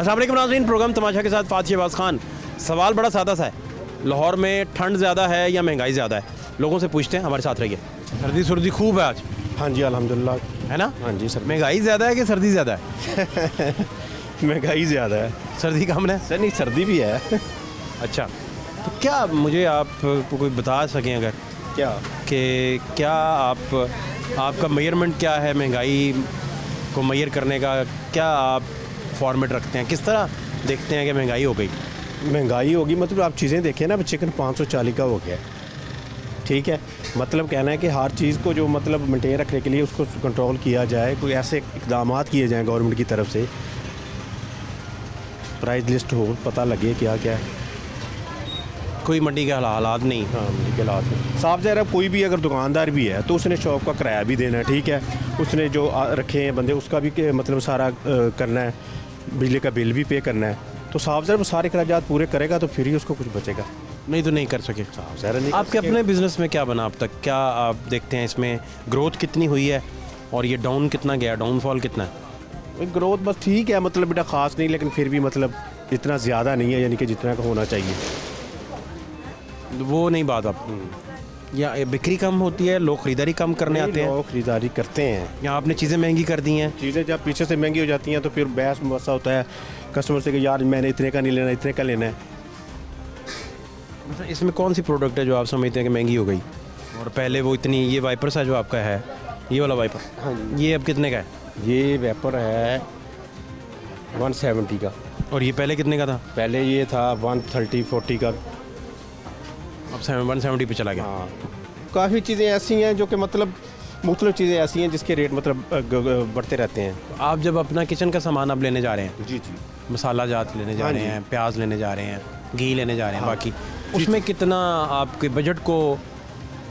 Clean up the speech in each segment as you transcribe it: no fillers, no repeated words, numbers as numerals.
अस्सलाम वालेकुम नाज़रीन, प्रोग्राम तमाशा के साथ फ़ात शहबाज खान। सवाल बड़ा सादा सा है, लाहौर में ठंड ज़्यादा है या महंगाई ज़्यादा है? लोगों से पूछते हैं, हमारे साथ रहिए। सर्दी सर्दी खूब है आज, हाँ जी अल्हम्दुलिल्लाह, है ना? हाँ जी सर। महंगाई ज़्यादा है कि सर्दी ज़्यादा है? महंगाई ज़्यादा है सर्दी कम है सर, नहीं सर्दी भी है। अच्छा, तो क्या मुझे आप कोई बता सकें अगर क्या कि क्या आपका मेजरमेंट क्या है महंगाई को मेजर करने का? क्या आप फॉर्मेट रखते हैं? किस तरह देखते हैं कि महंगाई हो गई? महंगाई होगी मतलब आप चीज़ें देखें ना, चिकन 540 का हो गया, ठीक है। मतलब कहना है कि हर चीज़ को जो मतलब मेंटेन रखने के लिए उसको कंट्रोल किया जाए, कोई ऐसे इकदाम किए जाएँ गवर्नमेंट की तरफ से, प्राइस लिस्ट हो, पता लगे क्या क्या है। कोई मंडी के हालात नहीं। हाँ मंडी के हालात में साफ ज़ाहिर है, कोई भी अगर दुकानदार भी है तो उसने शॉप का किराया भी देना है, ठीक है। उसने जो रखे हैं बंदे उसका भी मतलब सारा करना है, बिजली का बिल भी पे करना है। तो साफ ज़ाहिर वो सारे खर्चात पूरे करेगा तो फिर ही उसको कुछ बचेगा, नहीं तो नहीं कर सके। साफ ज़ाहिर नहीं। आपके अपने बिजनेस में क्या बना अब तक? क्या आप देखते हैं इसमें ग्रोथ कितनी हुई है और ये डाउन कितना गया, डाउनफॉल कितना है? ग्रोथ बस ठीक है, मतलब बेटा ख़ास नहीं, लेकिन फिर भी मतलब इतना ज़्यादा नहीं है, यानी कि जितना का होना चाहिए वो नहीं बात आप, या बिक्री कम होती है, लोग ख़रीदारी कम करने आते हैं, लोग खरीदारी करते हैं। या आपने चीज़ें महंगी कर दी हैं? चीज़ें जब पीछे से महंगी हो जाती हैं तो फिर बहस मसा होता है कस्टमर से कि यार मैंने इतने का नहीं लेना, इतने का लेना है। मतलब इसमें कौन सी प्रोडक्ट है जो आप समझते हैं कि महंगी हो गई? और पहले वो इतनी, ये वाइपर्स है जो आपका है, ये वाला वाइपर, हाँ ये अब कितने का है? ये वेपर है 170 का, और ये पहले कितने का था? पहले ये था 130-40 का। अब 170 पे चला गया। हाँ, काफ़ी चीज़ें ऐसी हैं जो कि मतलब मुख्तलिफ चीज़ें ऐसी हैं जिसके रेट मतलब बढ़ते रहते हैं। आप जब अपना किचन का सामान आप लेने जा रहे हैं, जी जी। मसाला जात लेने जा हाँ रहे जी। हैं, प्याज लेने जा रहे हैं, घी लेने जा रहे हैं, हाँ। बाकी उसमें कितना आपके बजट को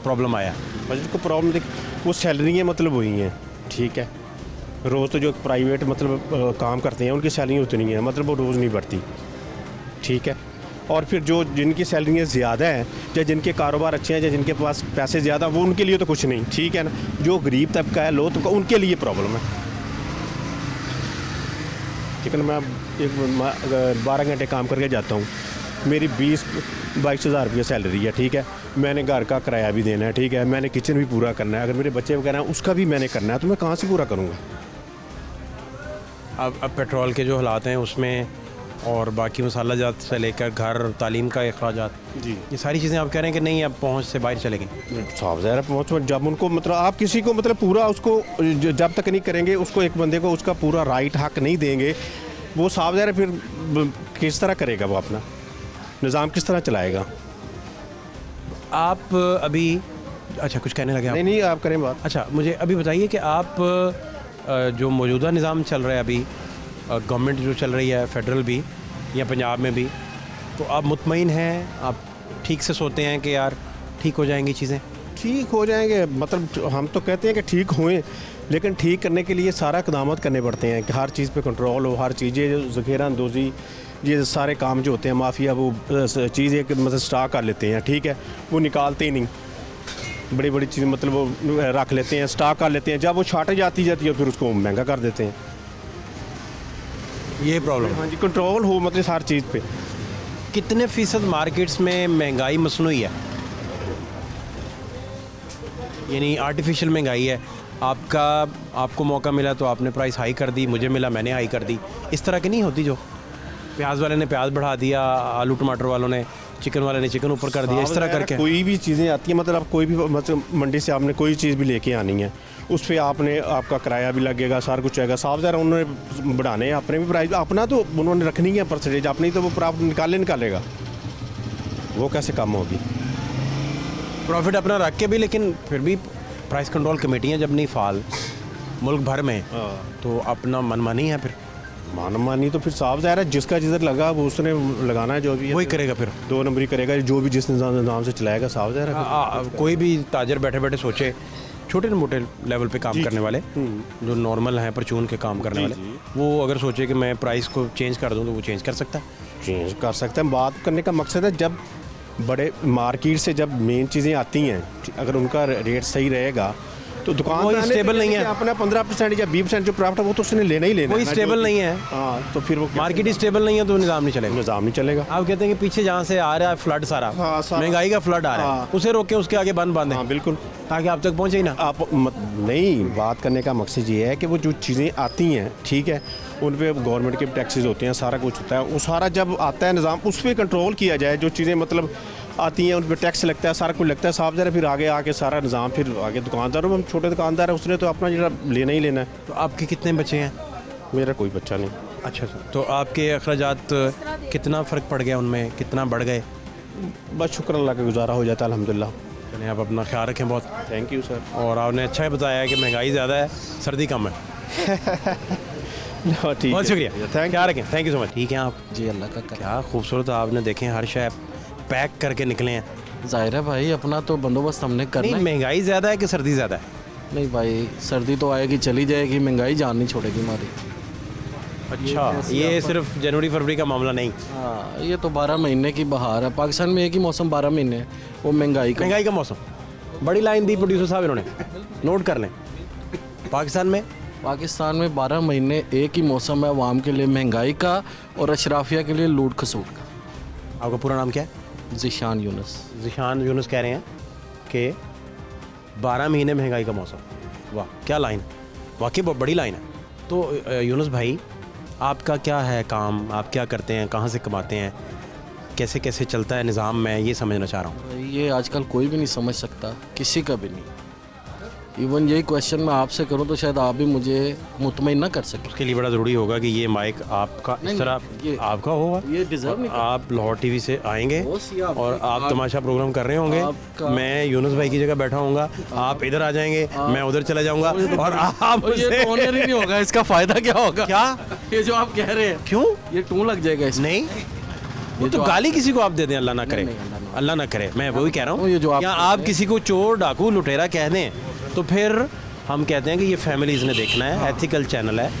प्रॉब्लम आया? बजट को प्रॉब्लम देख, वो सैलरियाँ मतलब हुई हैं, ठीक है। रोज़ तो जो प्राइवेट मतलब काम करते हैं उनकी सैलरी उतनी है, मतलब वो रोज़ नहीं बढ़ती, ठीक है। और फिर जो जिनकी सैलरियाँ ज़्यादा हैं या जिनके कारोबार अच्छे हैं या जिनके पास पैसे ज़्यादा, वो उनके लिए तो कुछ नहीं, ठीक है ना। जो गरीब तबका है, लो तबका, उनके लिए प्रॉब्लम है। लेकिन मैं 12 घंटे काम करके जाता हूँ, मेरी 20-22 हज़ार रुपये सैलरी है, ठीक है। मैंने घर का किराया भी देना है, ठीक है। मैंने किचन भी पूरा करना है, अगर मेरे बच्चे वगैरह हैं उसका भी मैंने करना है, तो मैं कहाँ से पूरा करूँगा? अब पेट्रोल के जो हालात हैं उसमें, और बाकी मसाला जात से लेकर घर, तालीम का अखराजात, जी, ये सारी चीज़ें आप कह रहे हैं कि नहीं अब पहुँच से बाहर चले गए? साफ ज़ाहिर है पहुँच, जब उनको मतलब आप किसी को मतलब पूरा उसको जब तक नहीं करेंगे, उसको एक बंदे को उसका पूरा राइट हक नहीं देंगे, वो साफ ज़ाहिर है फिर किस तरह करेगा, वो अपना निज़ाम किस तरह चलाएगा? आप अभी, अच्छा कुछ कहने लगे आप? नहीं आप करें बात। अच्छा, मुझे अभी बताइए कि आप जो मौजूदा निज़ाम चल रहा है अभी, गवर्नमेंट जो चल रही है फेडरल भी या पंजाब में भी, तो आप मुतमईन हैं? आप ठीक से सोते हैं कि यार ठीक हो जाएंगी चीज़ें? ठीक हो जाएंगे, मतलब हम तो कहते हैं कि ठीक हुए, लेकिन ठीक करने के लिए सारा इक़दाम करने पड़ते हैं कि हर चीज़ पे कंट्रोल हो, हर चीज़ें ज़ख़ीरा अंदोज़ी, ये सारे काम जो होते हैं माफिया वो चीज़ें मतलब स्टॉक कर लेते हैं, ठीक है। वो निकालते ही नहीं, बड़ी बड़ी चीज़ मतलब वो रख लेते हैं, स्टॉक कर लेते हैं, जब वो शॉर्टेज आती जाती है फिर उसको महंगा कर देते हैं। ये प्रॉब्लम। हाँ जी, कंट्रोल हो मतलब हर चीज़ पे। कितने फ़ीसद मार्केट्स में महंगाई मसनूई है, यानी आर्टिफिशियल महंगाई है? आपको मौका मिला तो आपने प्राइस हाई कर दी, मुझे मिला मैंने हाई कर दी, इस तरह की नहीं होती? जो प्याज वाले ने प्याज बढ़ा दिया, आलू टमाटर वालों ने, चिकन वाले ने चिकन ऊपर कर दिया, इस तरह करके कोई भी चीज़ें आती हैं, मतलब आप कोई भी मतलब मंडी से आपने कोई चीज़ भी लेके आनी है, उस पर आपका किराया भी लगेगा, सारा कुछ आएगा। साफ ज़रा उन्होंने बढ़ाने हैं अपने भी प्राइस, अपना तो उन्होंने रखनी है परसेंटेज अपनी, तो वो प्रॉफिट निकालेगा, वो कैसे कम होगी? प्रॉफिट अपना रख के भी, लेकिन फिर भी प्राइस कंट्रोल कमेटियाँ जब नहीं फाल मुल्क भर में, तो अपना मनमानी है, फिर मानी तो फिर साफ ज़ाहिर है जिसका जिधर लगा वो उसने लगाना है, जो भी वही करेगा, फिर 2 नंबरी करेगा, जो भी जिस निज़ाम से चलाएगा। साफ ज़ाहिर है कोई भी ताजर बैठे बैठे सोचे, छोटे मोटे लेवल पे काम करने वाले जो नॉर्मल हैं, परचून के काम करने वाले, वो अगर सोचे कि मैं प्राइस को चेंज कर दूं तो वो चेंज कर सकता है। चेंज कर सकते हैं। बात करने का मकसद है जब बड़े मार्केट से जब मेन चीज़ें आती हैं, अगर उनका रेट सही रहेगा तो दुकान वही स्टेबल नहीं है। अपना 15% या 20% जो प्रॉफिट है वो तो उसने लेना ही लेना कोई है ना, स्टेबल जो- नहीं है, हाँ, तो फिर वो मार्केट ही स्टेबल नहीं है तो निज़ाम नहीं चलेगा। निज़ाम नहीं चलेगा। आप कहते हैं कि पीछे जहाँ से आ रहा है फ्लड सारा, हाँ, सारा। महंगाई का फ्लड आ रहा है, हाँ। उसे रोके, उसके आगे बंद बांधे हाँ बिल्कुल। ताकि आप तक पहुँचे ही ना। आप नहीं, बात करने का मकसद ये है कि वो जो चीज़ें आती हैं, ठीक है, उन पे गवर्नमेंट के टैक्सेस होते हैं, सारा कुछ होता है, वो सारा जब आता है निज़ाम उस पर कंट्रोल किया जाए। जो चीज़ें मतलब आती हैं उन पर टैक्स लगता है, सारा कुछ लगता है, साफ ज़रा फिर आगे आके सारा निज़ाम फिर आगे दुकानदारों में, हम छोटे दुकानदार है, उसने तो अपना जरा लेना ही लेना है। तो आपके कितने बच्चे हैं? मेरा कोई बच्चा नहीं। अच्छा सर, तो आपके अखराजात कितना फ़र्क पड़ गया उनमें, कितना बढ़ गए? बस शुक्र अल्लाह का, गुजारा हो जाता है अल्हम्दुलिल्लाह। चलिए, आप अपना ख्याल रखें बहुत। Thank you sir. और आपने अच्छा ही बताया है कि महंगाई ज़्यादा है, सर्दी कम है। ठीक बहुत है, शुक्रिया, थैंक ख्याल रखें, थैंक यू सो मच। ठीक है आप, जी अल्लाह का कर। क्या खूबसूरत आपने देखें, हर शय पैक करके निकले हैं। जाहिर है भाई, अपना तो बंदोबस्त हमने करना नहीं, है। महंगाई ज़्यादा है कि सर्दी ज़्यादा है? नहीं भाई, सर्दी तो आएगी चली जाएगी, महंगाई जान नहीं छोड़ेगी हमारी। अच्छा, ये सिर्फ जनवरी फरवरी का मामला नहीं, हाँ, ये तो 12 महीने की बहार है। पाकिस्तान में एक ही मौसम 12 महीने है, वो महंगाई का। महंगाई का मौसम। बड़ी लाइन दी प्रोड्यूसर साहब इन्होंने, नोट कर लें। पाकिस्तान में पाकिस्तान में 12 महीने एक ही मौसम है अवाम के लिए, महंगाई का और अशराफिया के लिए लूट खसूट का। आपका पूरा नाम क्या है? ज़िशान यूनुस। ज़िशान यूनुस कह रहे हैं कि 12 महीने महंगाई का मौसम। वाह, क्या लाइन, वाकई बहुत बड़ी लाइन है। तो यूनुस भाई, आपका क्या है काम, आप क्या करते हैं, कहाँ से कमाते हैं, कैसे कैसे चलता है निज़ाम, मैं ये समझना चाह रहा हूँ। भाई ये आजकल कोई भी नहीं समझ सकता, किसी का भी नहीं। इवन यही क्वेश्चन मैं आपसे करूं तो शायद आप भी मुझे मुतमईन ना कर सकें। उसके लिए बड़ा ज़रूरी होगा कि ये माइक आपका इस तरह ये- आपका होगा। ये डिजर्व नहीं आप लाहौर टीवी से आएंगे बॉस, ये आप- और आप तमाशा प्रोग्राम कर रहे होंगे, आपका- मैं यूनुस भाई की जगह बैठा होऊंगा, आप इधर आ जाएंगे, मैं उधर चला जाऊंगा और आप और ये तो ऑनर ही नहीं होगा, इसका फायदा क्या होगा? क्या, ये जो आप कह रहे हैं, क्यों ये टू लग जाएगा इसमें। नहीं, वो तो जो गाली किसी को आप दे दें, अल्लाह ना करे, नहीं, अल्लाह ना। अल्लाह ना करे, मैं वही कह रहा वो ये जो हूँ। आप या कह आप रहे किसी को चोर डाकू लुटेरा कह दें तो फिर हम कहते हैं कि ये फैमिलीज़ ने देखना है, एथिकल चैनल है,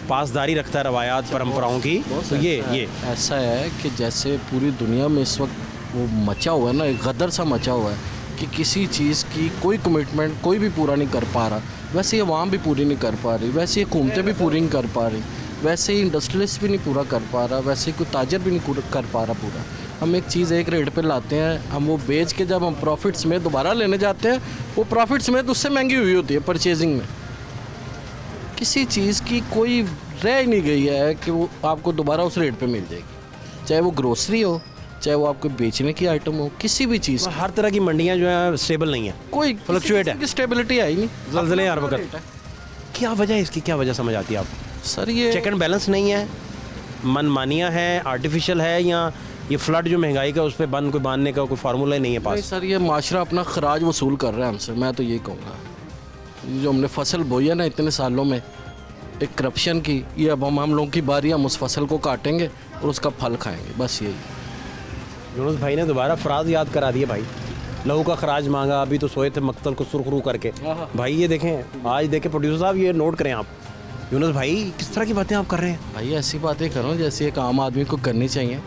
पासदारी रखता है रवायात परंपराओं की। तो ये ऐसा है कि जैसे पूरी दुनिया में इस वक्त वो मचा हुआ है ना, एक गदर सा मचा हुआ है कि किसी चीज़ की कोई कमिटमेंट कोई भी पूरा नहीं कर पा रहा, वैसे ये अवाम भी पूरी नहीं कर पा रही, वैसे ये हुकूमतें भी पूरी नहीं कर पा रही, वैसे ही इंडस्ट्रियलिस्ट भी नहीं पूरा कर पा रहा, वैसे ही कोई ताजर भी नहीं कर पा रहा पूरा। हम एक चीज़ एक रेट पे लाते हैं, हम वो बेच के जब हम प्रॉफिट्स में दोबारा लेने जाते हैं, वो प्रॉफिट्स में तो उससे महंगी हुई होती है परचेजिंग में। किसी चीज़ की कोई रह ही नहीं गई है कि वो आपको दोबारा उस रेट पे मिल जाएगी, चाहे वो ग्रोसरी हो, चाहे वो आपको बेचने की आइटम हो, किसी भी चीज़ हर तरह की मंडियाँ जो है स्टेबल नहीं है, कोई फ्लक्चुएट है, की स्टेबिलिटी है ही नहीं। ज़लज़ले हर वक्त। क्या वजह है इसकी, क्या वजह समझ आती है आपको? सर ये चेक एंड बैलेंस नहीं है, मनमानियाँ हैं, आर्टिफिशियल है, या ये फ्लड जो महंगाई का उस पर बंद कोई बांधने का कोई फार्मूला ही नहीं है नहीं पास? सर, ये माशरा अपना खराज वसूल कर रहा है हमसे, मैं तो ये कहूँगा। ये जो हमने फसल बोई है ना इतने सालों में एक करप्शन की, ये अब हम लोगों की बारी, हम उस फसल को काटेंगे और उसका फल खाएंगे, बस यही। यूनुस भाई ने दोबारा फ्राज याद करा दिया भाई, लहू का खराज मांगा, अभी तो सोए थे मक्तल को सुरखरू करके। भाई ये देखें, आज देखें प्रोड्यूसर साहब, ये नोट करें आप, यूनुस भाई किस तरह की बातें आप कर रहे हैं? भाई ऐसी बातें करो जैसे एक आम आदमी को करनी चाहिए।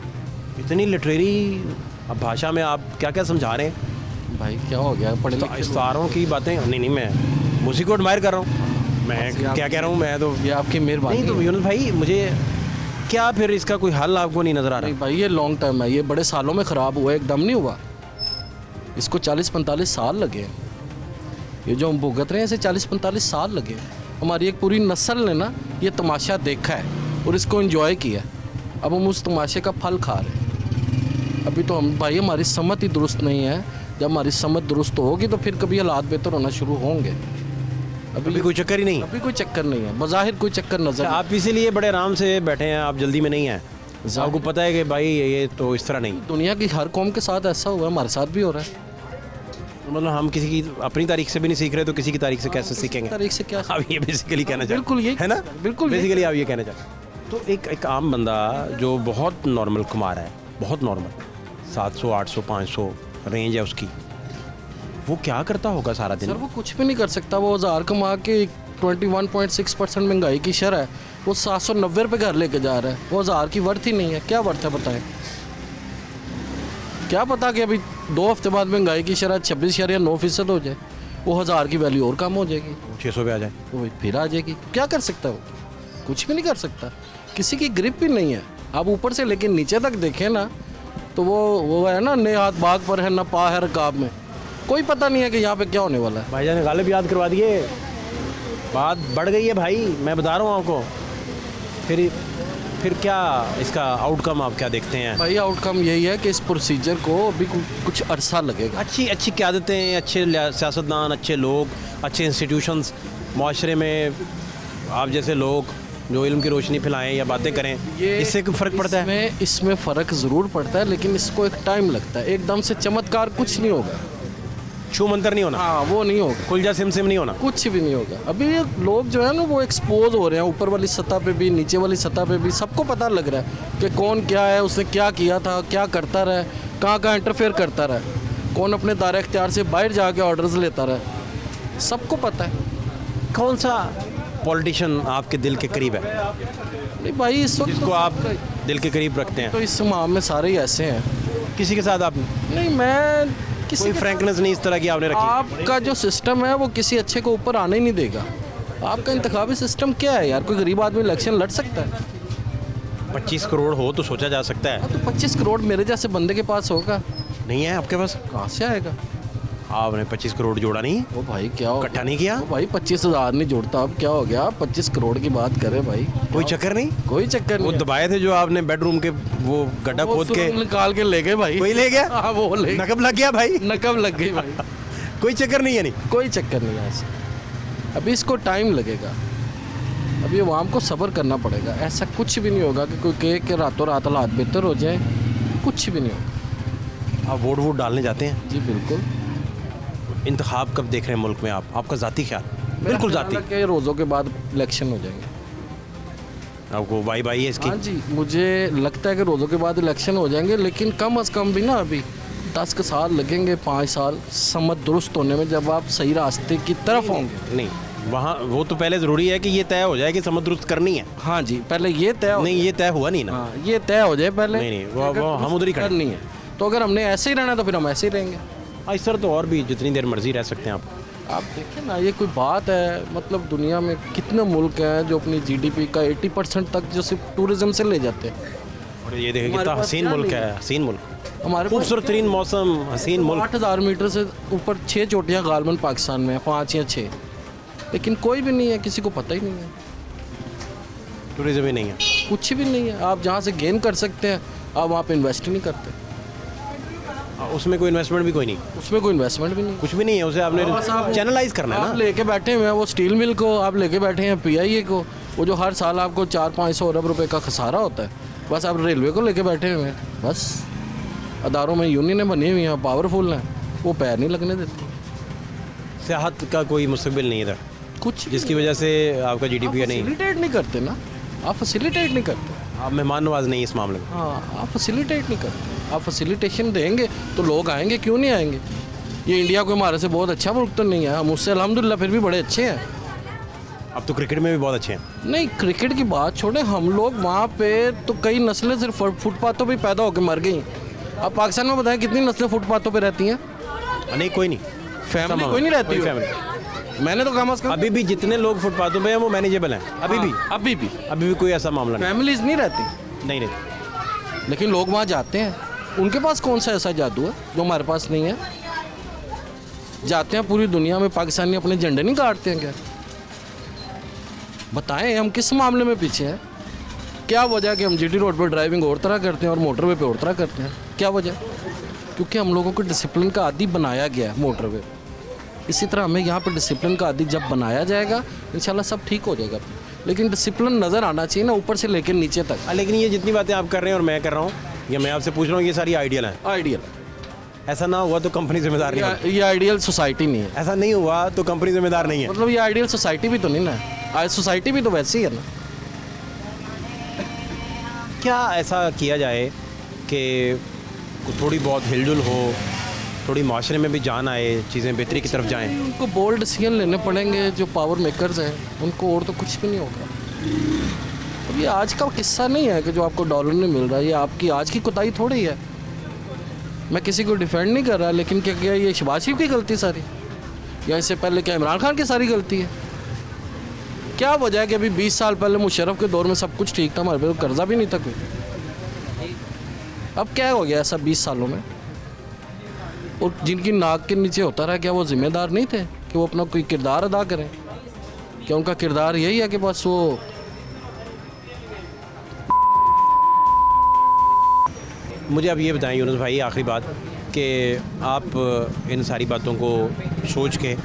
इतनी लिटरेरी अब भाषा में आप क्या क्या समझा रहे हैं? भाई क्या हो गया, पढ़े लिखे लोग। इस्तारों की बातें नहीं, मैं उसी को एडमायर कर रहा हूँ, मैं क्या कह रहा हूँ, मैं तो ये आपकी मेहरबानी नहीं। तो यूनुस भाई मुझे क्या फिर इसका कोई हल आपको नहीं नज़र आ रहा? नहीं भाई, ये लॉन्ग टर्म है, ये बड़े सालों में ख़राब हुआ है, एकदम नहीं हुआ। इसको 40-45 साल लगे हैं। ये जो हम भुगत रहे हैं इसे 40-45 साल लगे हैं। हमारी एक पूरी नस्ल ने ना ये तमाशा देखा है और इसको एंजॉय किया। अब हम उस तमाशे का फल खा रहे हैं। अभी तो हम भाई, हमारी समझ ही दुरुस्त नहीं है। जब हमारी समझ दुरुस्त होगी तो फिर कभी हालात बेहतर होना शुरू होंगे। अभी कोई चक्कर ही नहीं। अभी कोई चक्कर नहीं है, बज़ाहिर कोई चक्कर नजर नहीं। आप इसीलिए बड़े आराम से बैठे हैं, आप जल्दी में नहीं हैं, आपको पता है कि भाई ये तो इस तरह नहीं। दुनिया की हर कौम के साथ ऐसा हुआ है, हमारे साथ भी हो रहा है। मतलब हम किसी की अपनी तारीख से भी नहीं सीख रहे तो किसी की तारीख से कैसे सीखेंगे? तारीख से क्या? आप ये बेसिकली कहना चाहते बिल्कुल यही, है ना? बिल्कुल यही। बेसिकली आप ये कहना चाहते हैं। तो एक आम बंदा जो बहुत नॉर्मल कमा रहा है, बहुत नॉर्मल 700 800 500 रेंज है उसकी, वो क्या करता होगा सारा दिन? सर वो कुछ भी नहीं कर सकता। वो 1000 कमा के 21.6% महंगाई की शरह है, वो 790 रुपये घर लेके जा रहा है। वो 1000 की वर्थ ही नहीं है। क्या वर्थ है बताएं? क्या पता कि अभी 2 हफ्ते बाद महंगाई की शरह 26.9% हो जाए। वो 1000 की वैल्यू और कम हो जाएगी, 600 पे आ जाए। वो फिर आ जाएगी। क्या कर सकता है वो? कुछ भी नहीं कर सकता, किसी की ग्रिप भी नहीं है। आप ऊपर से लेकिन नीचे तक देखें ना, तो वो है ना, ने हाथ बाग पर है ना पा है रकाब में, कोई पता नहीं है कि यहाँ पे क्या होने वाला है। भाईजान गालिब याद करवा दिए, बात बढ़ गई है भाई, मैं बता रहा हूँ आपको। फिर क्या इसका आउटकम आप क्या देखते हैं? भाई आउटकम यही है कि इस प्रोसीजर को अभी कुछ अरसा लगेगा। अच्छी अच्छी क़यादतें, अच्छे सियासतदान, अच्छे लोग, अच्छे इंस्टीट्यूशंस माशरे में, आप जैसे लोग जो इल्म की रोशनी फैलाएं या बातें करें, इससे कोई फ़र्क पड़ता है? इसमें फ़र्क ज़रूर पड़ता है, लेकिन इसको एक टाइम लगता है। एकदम से चमत्कार कुछ नहीं होगा, छू मंतर नहीं होना, हाँ वो नहीं होगा, कुलजा सिम नहीं होना, कुछ भी नहीं होगा। अभी ये लोग जो है ना वो एक्सपोज हो रहे हैं, ऊपर वाली सतह पे भी, नीचे वाली सतह पे भी, सबको पता लग रहा है कि कौन क्या है, उसने क्या किया था, क्या करता रहा, कहाँ कहाँ इंटरफेयर करता रहा, कौन अपने दायरे इख्तियार से बाहर जाके ऑर्डर्स लेता रहा, सबको पता है। कौन सा पॉलिटिशियन आपके दिल के करीब है, नहीं भाई इस वक्त जिसको आप दिल के करीब रखते हैं? तो इस माह में सारे ही ऐसे हैं। किसी के साथ आप नहीं, मैं किसी कोई के फ्रैंकनेस नहीं इस तरह की आपने रखी? आपका जो सिस्टम है वो किसी अच्छे को ऊपर आने ही नहीं देगा। आपका इंतखाबी सिस्टम क्या है यार? कोई गरीब आदमी इलेक्शन लड़ सकता है? 25 करोड़ हो तो सोचा जा सकता है, तो 25 करोड़ मेरे जैसे बंदे के पास होगा? नहीं है आपके पास? कहाँ से आएगा? आपने 25 करोड़ जोड़ा नहीं, ओ भाई क्या हो, इकट्ठा नहीं किया? ओ भाई 25,000 नहीं जोड़ता, अब क्या हो गया? 25 करोड़ की बात करें भाई, कोई चक्कर नहीं? कोई चक्कर वो नहीं। दबाए थे जो आपने बेडरूम के वो गड्ढा वो खोद के, सुरंग निकाल के ले गए भाई। कोई ले गया? हाँ वो ले गए। नकब लग गया भाई, नकब लग गई भाई। कोई चक्कर नहीं है? नहीं, कोई चक्कर नहीं है ऐसे। अभी इसको टाइम लगेगा, अभी आवाम को सब्र करना पड़ेगा। ऐसा कुछ भी नहीं होगा कि कोई कहे कि रातों रात हालात बेहतर हो जाए, कुछ भी नहीं होगा। आप वोट डालने जाते हैं? जी बिल्कुल। इंतखाब कब देख रहे हैं मुल्क में आप? आपका ज़ाती ख्याल? बिल्कुल ज़ाती। के रोज़ों के बाद इलेक्शन हो जाएंगे। आपको बाई बाई है इसकी? हाँ जी, मुझे लगता है कि रोज़ों के बाद इलेक्शन हो जाएंगे, लेकिन कम अज़ कम भी ना अभी 10 के साल लगेंगे, 5 साल समझ दुरुस्त होने में, जब आप सही रास्ते की तरफ होंगे। नहीं, वहाँ वो तो पहले ज़रूरी है कि ये तय हो जाए कि समझ दुरुस्त करनी है। हाँ जी, पहले ये तय हो, नहीं, ये तय हुआ नहीं ना। हाँ ये तय हो जाए पहले। नहीं, कि अगर वो हम उधर ही खड़े। करनी है, तो अगर हमने ऐसे ही रहना तो फिर हम ऐसे ही रहेंगे। इस सर तो और भी जितनी देर मर्जी रह सकते हैं आप। आप देखें ना, ये कोई बात है? मतलब दुनिया में कितने मुल्क हैं जो अपनी जीडीपी का 80% तक जो सिर्फ टूरिज्म से ले जाते हैं। और ये देखिए हमारे कितना पास हसीन क्या मुल्क नहीं है, हसीन मुल्क, हमारे पास खूबसूरत तरीन मौसम, हसीन मुल्क। 8000 मीटर से ऊपर 6 चोटियाँ गालबन पाकिस्तान में है, 5 या 6, लेकिन कोई भी नहीं है, किसी को पता ही नहीं है, टूरिज्म ही नहीं है। कुछ भी नहीं है। आप जहाँ से गेन कर सकते हैं आप वहाँ पे इन्वेस्ट ही नहीं करते, उसमें कोई इन्वेस्टमेंट भी कोई नहीं, उसमें कोई इन्वेस्टमेंट भी नहीं। कुछ भी नहीं है, उसे आपने बस आप चैनलाइज करना है आप ना। लेके बैठे हुए हैं वो स्टील मिल को, आप लेके बैठे हैं पीआईए को, वो जो हर साल आपको 400-500 अरब रुपए का खसारा होता है। बस आप रेलवे को लेके बैठे हुए हैं, बस अदारों में यूनियनें बनी हुई हैं, पावरफुल हैं, वो पैर नहीं लगने देती। सियाहत का कोई मुस्तकबिल नहीं है इधर, कुछ जिसकी वजह से आपका जीडीपी नहीं, फैसिलिटेट नहीं करते ना, आप फैसिलिटेट नहीं करते। आप मेहमान नवाज नहीं इस मामले में। हाँ, आप फैसिलिटेट नहीं करते। आप फैसिलिटेशन देंगे तो लोग आएंगे, क्यों नहीं आएंगे? ये इंडिया को हमारे से बहुत अच्छा मुल्क तो नहीं है, हम उससे अल्हम्दुलिल्लाह फिर भी बड़े अच्छे हैं। अब तो क्रिकेट में भी बहुत अच्छे हैं। नहीं, क्रिकेट की बात छोड़े, हम लोग वहाँ पे तो कई नस्लें सिर्फ फुटपाथों पे पैदा होकर मर गई। अब पाकिस्तान में बताएं कितनी नस्लें फुटपाथों पे रहती हैं? नहीं, कोई नहीं, फैमिली कोई नहीं रहती कोई है। फैमिली। मैंने तो कम अज़ कम अभी भी जितने लोग फुटपाथों पे हैं वो मैनेजेबल हैं, अभी भी, अभी भी अभी भी कोई ऐसा मामला नहीं। फैमिलीज नहीं रहती, नहीं नहीं, लेकिन लोग वहाँ जाते हैं। उनके पास कौन सा ऐसा जादू है जो हमारे पास नहीं है? जाते हैं पूरी दुनिया में, पाकिस्तानी अपने झंडे नहीं गाड़ते हैं क्या? बताएं हम किस मामले में पीछे हैं? क्या वजह कि हम जीटी रोड पर ड्राइविंग और तरह करते हैं और मोटरवे पे और तरह करते हैं? क्या वजह? क्योंकि हम लोगों को डिसिप्लिन का आदी बनाया गया है मोटरवे। इसी तरह हमें यहाँ पर डिसिप्लिन का आदी जब बनाया जाएगा इंशाल्लाह सब ठीक हो जाएगा। लेकिन डिसिप्लिन नज़र आना चाहिए ना, ऊपर से लेकर नीचे तक। लेकिन ये जितनी बातें आप कर रहे हैं और मैं कर रहा हूँ, या मैं आपसे पूछ रहा हूँ, ये सारी आइडियल हैं। आइडियल, ऐसा ना हुआ तो कंपनी जिम्मेदार नहीं होगी। ये आइडियल सोसाइटी नहीं है। ऐसा नहीं हुआ तो कंपनी जिम्मेदार नहीं है। मतलब ये आइडियल सोसाइटी भी तो नहीं ना, आज सोसाइटी भी तो वैसी है ना। क्या ऐसा किया जाए कि थोड़ी बहुत हिलजुल हो, थोड़ी माशरे में भी जान आए, चीज़ें बेहतरी की तरफ जाएं? उनको बोल्ड डिसीजन लेने पड़ेंगे जो पावर मेकर्स हैं उनको, और तो कुछ भी नहीं होगा। अब ये आज का किस्सा नहीं है कि जो आपको डॉलर नहीं मिल रहा, ये आपकी आज की कोताही थोड़ी है। मैं किसी को डिफेंड नहीं कर रहा, लेकिन क्या ये शहबाज शरीफ की गलती सारी? या इससे पहले क्या इमरान खान की सारी गलती है? क्या वजह है कि अभी 20 साल पहले मुशर्रफ के दौर में सब कुछ ठीक था, हमारे पे तो कर्जा भी नहीं था कोई। अब क्या हो गया ऐसा 20 सालों में? और जिनकी नाक के नीचे होता रहा, क्या वो जिम्मेदार नहीं थे कि वो अपना कोई किरदार अदा करें? क्या उनका किरदार यही है कि बस वो मुझे अब ये बताएं यूनुस भाई, आखिरी बात कि आप इन सारी बातों को सोच के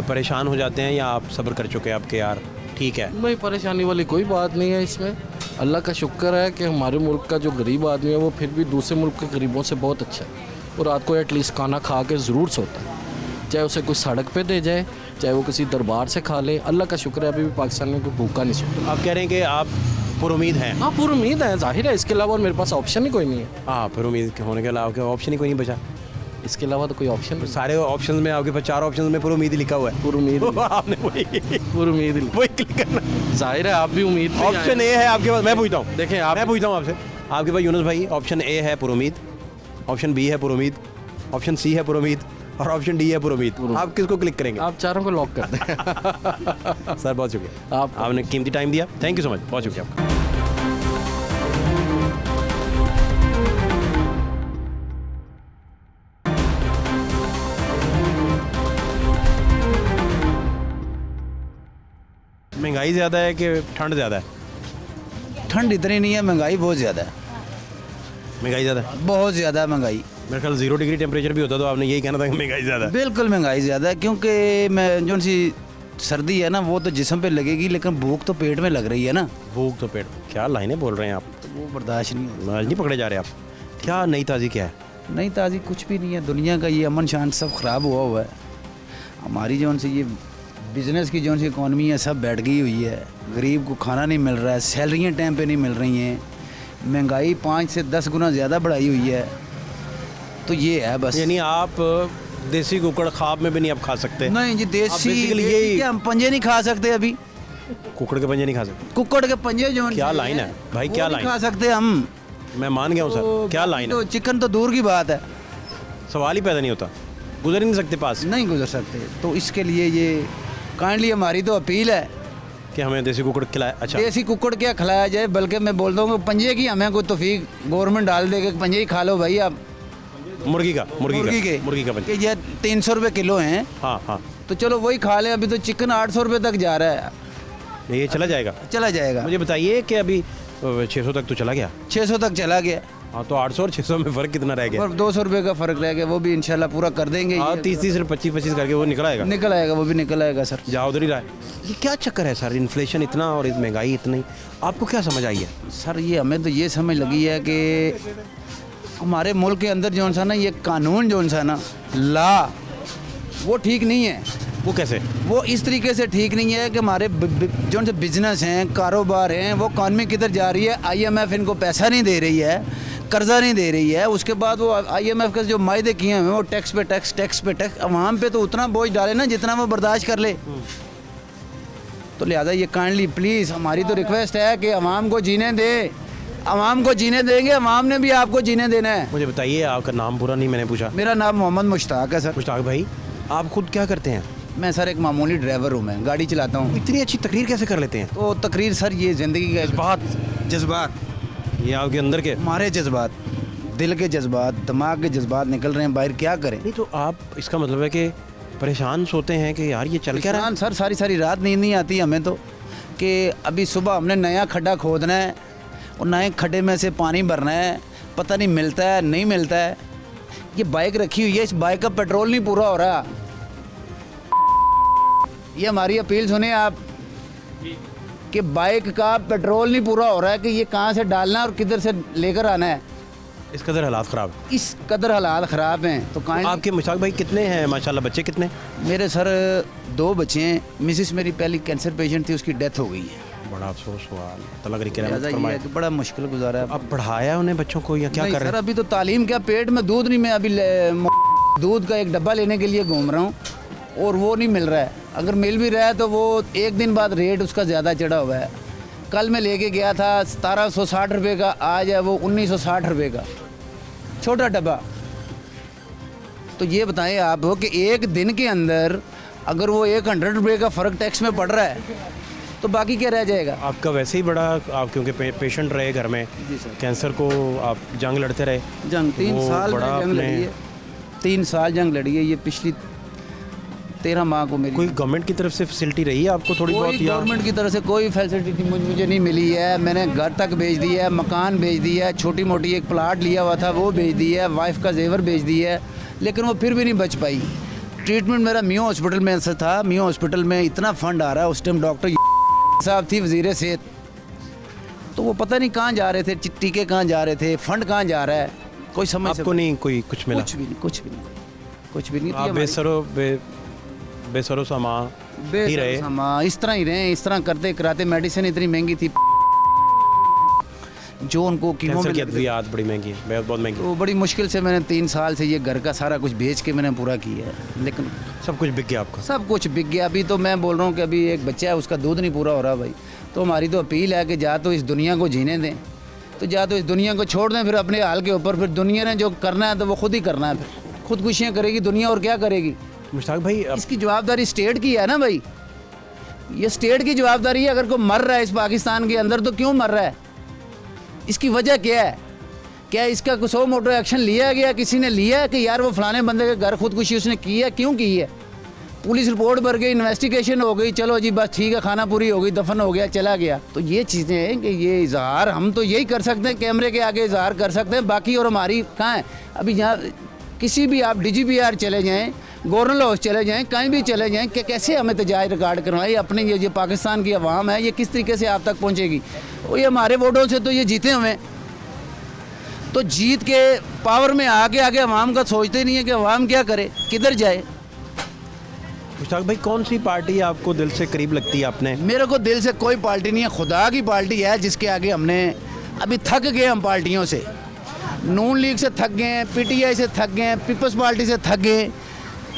परेशान हो जाते हैं या आप सब्र कर चुके हैं आपके यार ठीक है? नहीं, परेशानी वाली कोई बात नहीं है इसमें। अल्लाह का शुक्र है कि हमारे मुल्क का जो गरीब आदमी है वो फिर भी दूसरे मुल्क के गरीबों से बहुत अच्छा है, और रात को एटलीस्ट खाना खा के ज़रूर सोता है, चाहे उसे कोई सड़क पे दे जाए, चाहे वो किसी दरबार से खा ले। अल्लाह का शुक्र है अभी भी पाकिस्तान में कोई भूखा नहीं सोता। आप कह रहे हैं कि आप पुरुमीद हैं? हाँ, पूरी उम्मीद है, जाहिर है। इसके अलावा और मेरे पास ऑप्शन ही कोई नहीं है। हाँ, पुरुमीद होने के अलावा क्या ऑप्शन ही कोई नहीं बचा? इसके अलावा तो कोई ऑप्शन नहीं। सारे ऑप्शंस में आपके पास 4 ऑप्शंस में पुरुमीद ही लिखा हुआ है। पूरी उम्मीद आपने वही पूरी उम्मीद वही क्लिक करना। जाहिर है आप भी उम्मीद पे ही आए। ऑप्शन ए है आपके पास। मैं पूछता हूँ, देखें आप मैं पूछता हूँ आपसे, आपके पास यूनुस भाई ऑप्शन ए है पुरुमीद, ऑप्शन बी है पुरुमीद, ऑप्शन सी है पुरुमीद और ऑप्शन डी है पुरुमीद। आप किसको क्लिक करेंगे? आप चारों को लॉक कर दें। सर बहुत शुक्रिया, आपने कीमती टाइम दिया। थैंक यू सो मच, बहुत शुक्रिया आपका। महंगाई ज़्यादा है कि ठंड ज़्यादा है? ठंड इतनी नहीं है, महंगाई बहुत ज़्यादा है, महंगाई ज़्यादा है, बहुत ज़्यादा महंगाई। मेरे ख्याल 0 डिग्री टेम्परेचर भी होता तो आपने यही कहना था कि महंगाई ज़्यादा है। बिल्कुल महंगाई ज़्यादा है, क्योंकि मैं जो सी सर्दी है ना वो तो जिस्म पे लगेगी, लेकिन भूख तो पेट में लग रही है ना। भूख तो पेट, क्या लाइनें बोल रहे हैं आप, तो वो बर्दाश्त नहीं होती। आज नहीं पकड़े जा रहे आप। क्या नई ताज़ी क्या है? नहीं ताज़ी कुछ भी नहीं है, दुनिया का ये अमन शांत सब ख़राब हुआ है। हमारी जो सी ये बिज़नेस की जो सी इकॉनमी है सब बैठ गई हुई है, गरीब को खाना नहीं मिल रहा है, सैलरियाँ टाइम पे नहीं मिल रही हैं, महंगाई 5 से 10 गुना ज़्यादा बढ़ाई हुई है। तो ये है बस। यानी आप देसी कुकड़ ख्वाब में भी नहीं आप खा सकते? नहीं जी, basically देसी यही- क्या हम पंजे नहीं खा सकते अभी? कुकड़ के पंजे नहीं खा सकते? कुक्कड़ के पंजे जो क्या से लाइन है भाई, वो क्या नहीं लाइन? खा सकते हम। मैं मान गया हूँ सर, क्या लाइन तो है? चिकन तो दूर की बात है, सवाल ही पैदा नहीं होता, गुजर ही नहीं सकते पास नहीं गुजर सकते। तो इसके लिए ये काइंडली हमारी तो अपील है, कि हमें देसी कुकड़ खिलाए। अच्छा, देसी कुक्कड़ क्या खिलाया जाए, बल्कि मैं बोलता हूँ कि पंजे की हमें कोई तौफीक गवर्नमेंट डाल दे कि पंजे ही खा लो भाई आप। मुर्गी का मुर्गी का पंजा। कि ये 300 रुपये किलो हैं, हाँ हाँ, तो चलो वही खा लें। अभी तो चिकन 800 रुपये तक जा रहा है, ये चला जाएगा? चला जाएगा। मुझे बताइए कि अभी 600 तक तो चला गया। 600 तक चला गया, हाँ, तो 800 और 600 में फ़र्क कितना रह गया? और 200 रुपये का फ़र्क रह गया, वो भी इंशाल्लाह पूरा कर देंगे। हाँ, ये 30 और 25 करके वो निकल आएगा। निकल आएगा, वो भी निकल आएगा सर। जा उधर ही रहा है। ये क्या चक्कर है सर, इन्फ्लेशन इतना और महंगाई इतनी, आपको क्या समझ आई है? सर ये हमें तो ये समझ लगी है कि हमारे मुल्क के अंदर जो सा ना ये कानून जो सा ना ला वो ठीक नहीं है। वो कैसे? वो इस तरीके से ठीक नहीं है कि हमारे जो से बिजनेस हैं, कारोबार हैं, वो इकॉनमी किधर जा रही है। IMF इनको पैसा नहीं दे रही है, कर्जा नहीं दे रही है। उसके बाद वो IMF के जो मायदे किए हैं वो टैक्स पे टैक्स अवाम पे तो उतना बोझ डाले ना जितना वो बर्दाश्त कर ले। तो लिहाजा ये काइंडली प्लीज़ हमारी तो रिक्वेस्ट है कि अवाम को जीने दे, अवाम को जीने देंगे, अवाम ने भी आपको जीने देना है। मुझे बताइए, आपका नाम पूरा नहीं मैंने पूछा। मेरा नाम मोहम्मद मुश्ताक है सर। मुश्ताक भाई, आप खुद क्या करते हैं? मैं सर एक मामूली ड्राइवर हूँ, मैं गाड़ी चलाता हूँ। इतनी अच्छी तकरीर कैसे कर लेते हैं? तो तकरीर सर ये ज़िंदगी का जज्बात, ये आपके अंदर के? हमारे जज्बात, दिल के जज्बात, दिमाग के जज्बात निकल रहे हैं बाहर, क्या करें। नहीं तो आप, इसका मतलब है कि परेशान सोते हैं कि यार ये चल क्या रहा है? सर सारी सारी रात नींद नहीं आती हमें तो, कि अभी सुबह हमने नया खड्डा खोदना है और नए खड्डे में से पानी भरना है, पता नहीं मिलता है नहीं मिलता है। ये बाइक रखी हुई है, इस बाइक का पेट्रोल नहीं पूरा हो रहा। ये हमारी अपील सुने आप कि बाइक का पेट्रोल नहीं पूरा हो रहा है, कि ये कहाँ से डालना है और किधर से लेकर आना है। इस कदर हालात ख़राब है। इस कदर हालात ख़राब हैं। तो कहाँ आपके मुश्ताक भाई कितने हैं माशाल्लाह, बच्चे कितने? मेरे सर 2 बच्चे हैं। मिसिस मेरी पहली कैंसर पेशेंट थी, उसकी डेथ हो गई है। बड़ा अफसोस हुआ, अल्लाह करी के रहमत लिहाजा ये फरमाए। है कि बड़ा मुश्किल गुजारा है। अब पढ़ाया उन्हें बच्चों को या क्या नहीं कर सर, रहे हैं? अभी तो तालीम क्या, पेट में दूध नहीं। मैं अभी दूध का एक डब्बा लेने के लिए घूम रहा हूँ और वो नहीं मिल रहा है। अगर मिल भी रहा है तो वो एक दिन बाद रेट उसका ज़्यादा चढ़ा हुआ है। कल मैं लेके गया था 1760 रुपये का, आज है वो 1960 रुपये का छोटा डब्बा। तो ये बताएं आप कि एक दिन के अंदर अगर वो 100 रुपये का फ़र्क टैक्स में पड़ रहा है तो बाकी क्या रह जाएगा। आपका वैसे ही बड़ा, आप क्योंकि पेशेंट रहे घर में, जी सर। कैंसर को आप जंग लड़ते रहे, जंग 3 वो साल बड़ा जंग अपने- लड़ी है, 3 साल जंग लड़ी है। ये पिछली 13 माह को मेरी कोई गवर्नमेंट की तरफ से फैसिलिटी रही है आपको थोड़ी बहुत, कोई या गवर्नमेंट की तरफ से कोई फैसिलिटी मुझे नहीं मिली है। मैंने घर तक भेज दी है, मकान भेज दिया है, छोटी मोटी एक प्लाट लिया हुआ था वो भेज दिया है, वाइफ का जेवर भेज दिया है, लेकिन वो फिर भी नहीं बच पाई। ट्रीटमेंट मेरा मियो हॉस्पिटल में से था। मियो हॉस्पिटल में इतना फंड आ रहा है, उस टाइम डॉक्टर साहब थी वज़ीर सेहत, तो वो पता नहीं कहाँ जा रहे थे, टीके कहाँ जा रहे थे, फंड कहाँ जा रहा है, कोई समझ आपको नहीं कोई कुछ मिला? कुछ भी नहीं, कुछ भी नहीं, कुछ भी नहीं। तो ये आप हमारी- बेसरो सामा ही रहे। हाँ, इस तरह ही रहे, इस तरह करते कराते। मेडिसिन इतनी महंगी थी जो उनको कीमों कैंसर में की लगती- अद्वियात बड़ी महंगी है, बहुत महंगी। तो बड़ी मुश्किल से मैंने 3 साल से ये घर का सारा कुछ बेच के मैंने पूरा किया है, लेकिन सब कुछ बिक गया आपका। सब कुछ बिक गया। अभी तो मैं बोल रहा हूँ कि अभी एक बच्चा है, उसका दूध नहीं पूरा हो रहा भाई। तो हमारी तो अपील है कि जा तो इस दुनिया को जीने दें, तो जा तो इस दुनिया को छोड़ दें, फिर अपने हाल के ऊपर फिर दुनिया ने जो करना है तो वो खुद ही करना है। फिर खुदकुशियाँ करेगी दुनिया, और क्या करेगी। मुश्ताक भाई, अब इसकी जवाबदारी स्टेट की है ना भाई, ये स्टेट की जवाबदारी है। अगर कोई मर रहा है इस पाकिस्तान के अंदर तो क्यों मर रहा है, इसकी वजह क्या है? क्या इसका कुछ सो मोटो एक्शन लिया गया, किसी ने लिया है कि यार वो फलाने बंदे के घर खुदकुशी उसने की है, क्यों की है? पुलिस रिपोर्ट भर गई, इन्वेस्टिगेशन हो गई, चलो जी बस ठीक है, खाना पूरी हो गई, दफन हो गया, चला गया। तो ये चीज़ें हैं कि ये इजहार हम तो यही कर सकते हैं, कैमरे के आगे इजहार कर सकते हैं, बाकी और हमारी कहाँ है। अभी यहाँ किसी भी आप DGPR चले जाएँ, गवर्नर हाउस चले जाएं, कहीं भी चले जाएं, कि कैसे हमें तजायज़ रिकॉर्ड करवाएं। अपने ये पाकिस्तान की आवाम है, ये किस तरीके से आप तक पहुंचेगी? और ये हमारे वोटों से तो ये जीते हुए हैं, तो जीत के पावर में आगे आगे आवाम का सोचते नहीं है कि आवाम क्या करे, किधर जाए। मुश्ताक भाई, कौन सी पार्टी आपको दिल से करीब लगती है आपने? मेरे को दिल से कोई पार्टी नहीं है, खुदा की पार्टी है जिसके आगे हमने अभी थक गए। हम पार्टियों से, नून लीग से थक गए, PTI से थक गए, पीपल्स पार्टी से थक गए,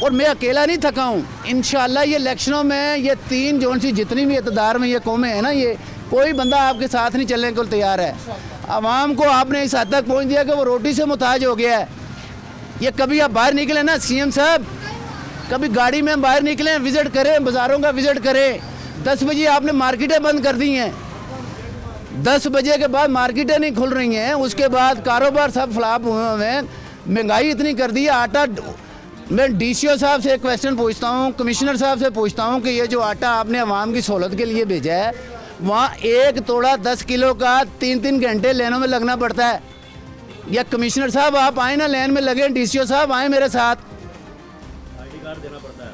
और मैं अकेला नहीं थका हूँ। इंशाल्लाह ये इलेक्शनों में ये 3 जोन सी जितनी भी इक़्तिदार में ये कौमें हैं ना, ये कोई बंदा आपके साथ नहीं चलने को तैयार है। आवाम को आपने इस हद तक पहुँच दिया कि वो रोटी से मुताज हो गया है। ये कभी आप बाहर निकले ना CM साहब, कभी गाड़ी में बाहर निकलें, विज़िट करें, बाज़ारों का विज़िट करें। 10 बजे आपने मार्केटें बंद कर दी हैं, 10 बजे के बाद मार्केटें नहीं खुल रही हैं, उसके बाद कारोबार सब फ्लॉप हुए हैं, महंगाई इतनी कर दी है। आटा, मैं DCO साहब से एक क्वेश्चन पूछता हूँ, कमिश्नर साहब से पूछता हूँ कि ये जो आटा आपने अवाम की सहूलत के लिए भेजा है, वहाँ 1 तोड़ा 10 किलो का 3-3 घंटे लाइनों में लगना पड़ता है। या कमिश्नर साहब आप आए ना, लाइन में लगे, DCO साहब आए मेरे साथ,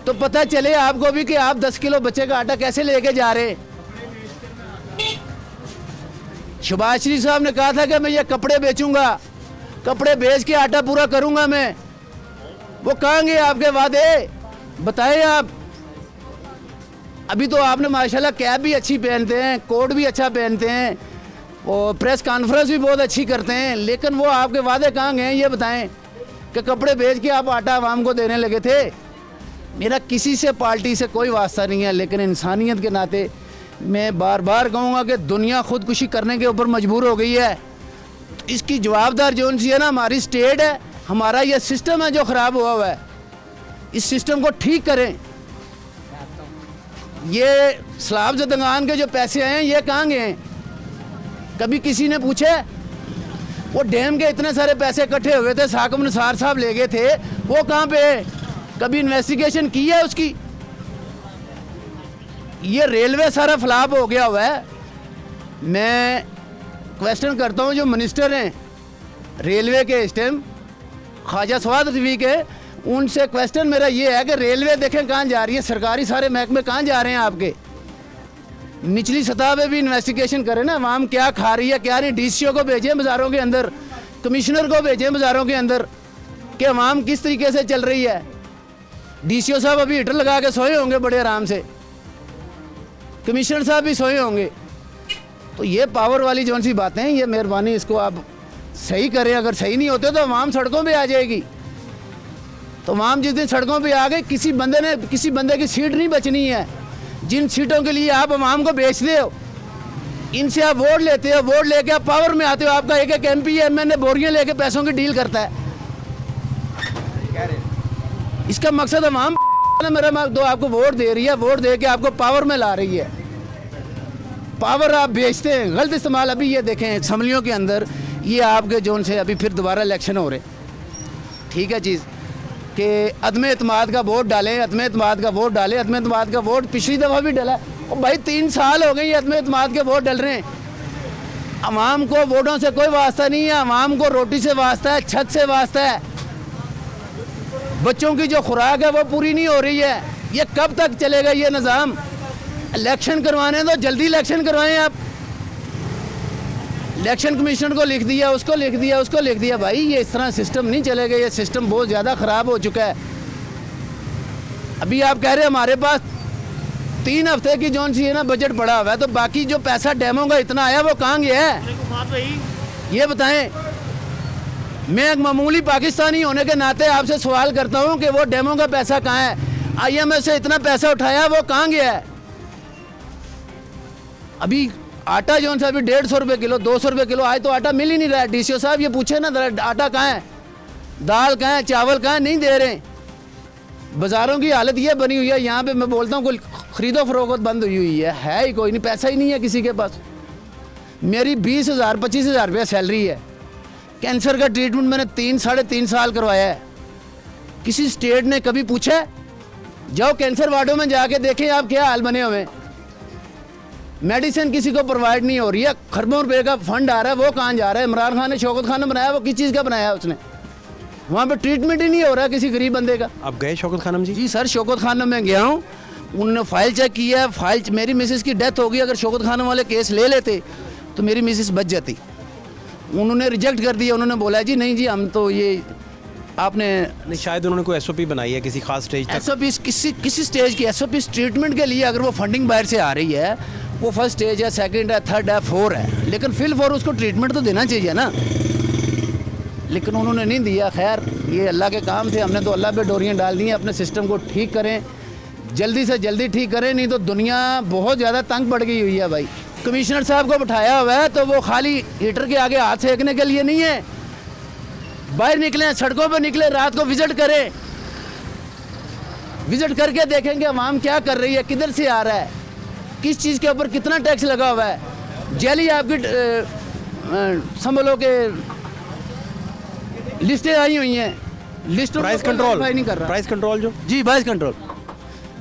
तो पता चले आपको भी कि आप 10 किलो बच्चे का आटा कैसे लेके जा रहे। शहबाज शरीफ साहब ने कहा था कि मैं ये कपड़े बेचूंगा, कपड़े बेच के आटा पूरा करूंगा मैं, वो कहाँ गए आपके वादे, बताएं आप। अभी तो आपने माशाल्लाह कैप भी अच्छी पहनते हैं, कोट भी अच्छा पहनते हैं, और प्रेस कॉन्फ्रेंस भी बहुत अच्छी करते हैं, लेकिन वो आपके वादे कहाँ गए ये बताएं कि कपड़े बेच के आप आटा आवाम को देने लगे थे। मेरा किसी से पार्टी से कोई वास्ता नहीं है, लेकिन इंसानियत के नाते मैं बार बार कहूँगा कि दुनिया खुदकुशी करने के ऊपर मजबूर हो गई है। इसकी जवाबदार जो सी है ना, हमारी स्टेट है, हमारा ये सिस्टम है जो ख़राब हुआ है, इस सिस्टम को ठीक करें। ये सलाब जदगान के जो पैसे आए हैं ये कहाँ गए हैं? कभी किसी ने पूछे? वो डैम के इतने सारे पैसे इकट्ठे हुए थे, साकिब निसार साहब ले गए थे, वो कहाँ पे है? कभी इन्वेस्टिगेशन की है उसकी? ये रेलवे सारा फ्लॉप हो गया हुआ है। मैं क्वेश्चन करता हूँ जो मिनिस्टर हैं रेलवे के इस टाइम, ख्वाजा सवाद रिजवी के, उनसे क्वेश्चन मेरा ये है कि रेलवे देखें कहाँ जा रही है, सरकारी सारे महकमे कहाँ जा रहे हैं आपके? निचली सतह पे भी इन्वेस्टिगेशन करें ना, आवाम क्या खा रही है क्या नहीं। DCO को भेजें बाज़ारों के अंदर, कमिश्नर को भेजें बाज़ारों के अंदर कि आवाम किस तरीके से चल रही है। DCO साहब अभी हीटर लगा के सोए होंगे बड़े आराम से, कमिश्नर साहब भी सोए होंगे। तो ये पावर वाली जौन सी बातें हैं, ये मेहरबानी इसको आप सही करें। अगर सही नहीं होते तो आवाम सड़कों पे आ जाएगी। तो आवाम जिस दिन सड़कों पे आ गए, किसी बंदे की सीट नहीं बचनी है। जिन सीटों के लिए आप आवाम को बेचते हो, इनसे आप वोट लेते हो, वोट लेके आप पावर में आते हो, आपका एक MP MNA बोरियां लेके पैसों की डील करता है। इसका मकसद अवाम मेरा तो आपको वोट दे रही है, वोट दे के आपको पावर में ला रही है, पावर आप बेचते हैं, गलत इस्तेमाल। अभी ये देखें असम्बलियों के अंदर ये आपके जोन से अभी फिर दोबारा इलेक्शन हो रहे, ठीक है चीज़ कि अदम एतमाद का वोट डालें, अदम एतमाद का वोट डालें, अदम एतमाद का वोट पिछली दफ़ा भी डाला। और भाई 3 साल हो गए ये अदम एतमाद के वोट डल रहे हैं। अवाम को वोटों से कोई वास्ता नहीं है, अवाम को रोटी से वास्ता है, छत से वास्ता है। बच्चों की जो खुराक है वो पूरी नहीं हो रही है। ये कब तक चलेगा ये निज़ाम? इलेक्शन करवाने तो जल्दी इलेक्शन करवाएं आप। इलेक्शन कमीशन को लिख दिया, उसको लिख दिया, उसको लिख दिया। भाई ये इस तरह सिस्टम नहीं चलेगा, ये सिस्टम बहुत ज़्यादा ख़राब हो चुका है। अभी आप कह रहे हैं हमारे पास 3 हफ्ते की जोन सी है ना बजट पड़ा हुआ है, तो बाकी जो पैसा डेमो का इतना आया वो कहाँ गया है ये बताएं। मैं एक मामूली पाकिस्तानी होने के नाते आपसे सवाल करता हूँ कि वो डेमो का पैसा कहाँ है? IMF से इतना पैसा उठाया वो कहाँ गया है? अभी आटा जो सा अभी 150 रुपये किलो, 200 रुपये किलो, आज तो आटा मिल ही नहीं रहा है। DCO साहब ये पूछे ना आटा कहाँ है, दाल कहाँ है, चावल कहाँ है, नहीं दे रहे। बाज़ारों की हालत ये बनी हुई है, यहाँ पे मैं बोलता हूँ कोई ख़रीदो फरोख्त बंद हुई है ही कोई नहीं, पैसा ही नहीं है किसी के पास। मेरी 20,000 25,000 रुपया सैलरी है। कैंसर का ट्रीटमेंट मैंने 3-3.5 साल करवाया है। किसी स्टेट ने कभी पूछा है? जाओ कैंसर वार्डों में जाके देखें आप क्या हाल बने हुए। मेडिसिन किसी को प्रोवाइड नहीं हो रही है। खरबों रुपए का फंड आ रहा है, वो कहाँ जा रहा है? इमरान खान ने शौकत खान ने बनाया, वो किस चीज़ का बनाया उसने? वहाँ पे ट्रीटमेंट ही नहीं हो रहा है किसी गरीब बंदे का। आप गए शौकत खानम जी? जी सर, शौकत खानम में गया हूँ, उन्होंने फाइल चेक किया है। फाइल मेरी मिसेस की डेथ हो गई, अगर शौकत खानम वाले केस ले लेते तो मेरी मिसेस बच जाती। उन्होंने रिजेक्ट कर दिया, उन्होंने बोला जी नहीं जी हम तो ये आपने नहीं, शायद उन्होंने कोई SOP बनाई है किसी खास स्टेज तक। SOP किसी स्टेज की SOP ट्रीटमेंट के लिए अगर वो फंडिंग बाहर से आ रही है, वो फर्स्ट स्टेज है, सेकंड है, थर्ड है, 4 है, लेकिन फिल 4 उसको ट्रीटमेंट तो देना चाहिए ना, लेकिन उन्होंने नहीं दिया। खैर ये अल्लाह के काम थे, हमने तो अल्लाह पे डोरियाँ डाल दी हैं। अपने सिस्टम को ठीक करें, जल्दी से जल्दी ठीक करें, नहीं तो दुनिया बहुत ज़्यादा तंग पड़ गई हुई है। भाई कमिश्नर साहब को बिठाया हुआ है तो वो खाली हीटर के आगे हाथ सेकने के लिए नहीं है। बाहर निकलें, सड़कों पर निकले, रात को विजिट करें, विजिट करके देखेंगे अवाम क्या कर रही है, किधर से आ रहा है, किस चीज़ के ऊपर कितना टैक्स लगा हुआ है। जेली आपकी संभलो के लिस्टें आई हुई हैं, लिस्टों प्राइस कंट्रोल नहीं कर रहा। प्राइस कंट्रोल जो जी प्राइस कंट्रोल,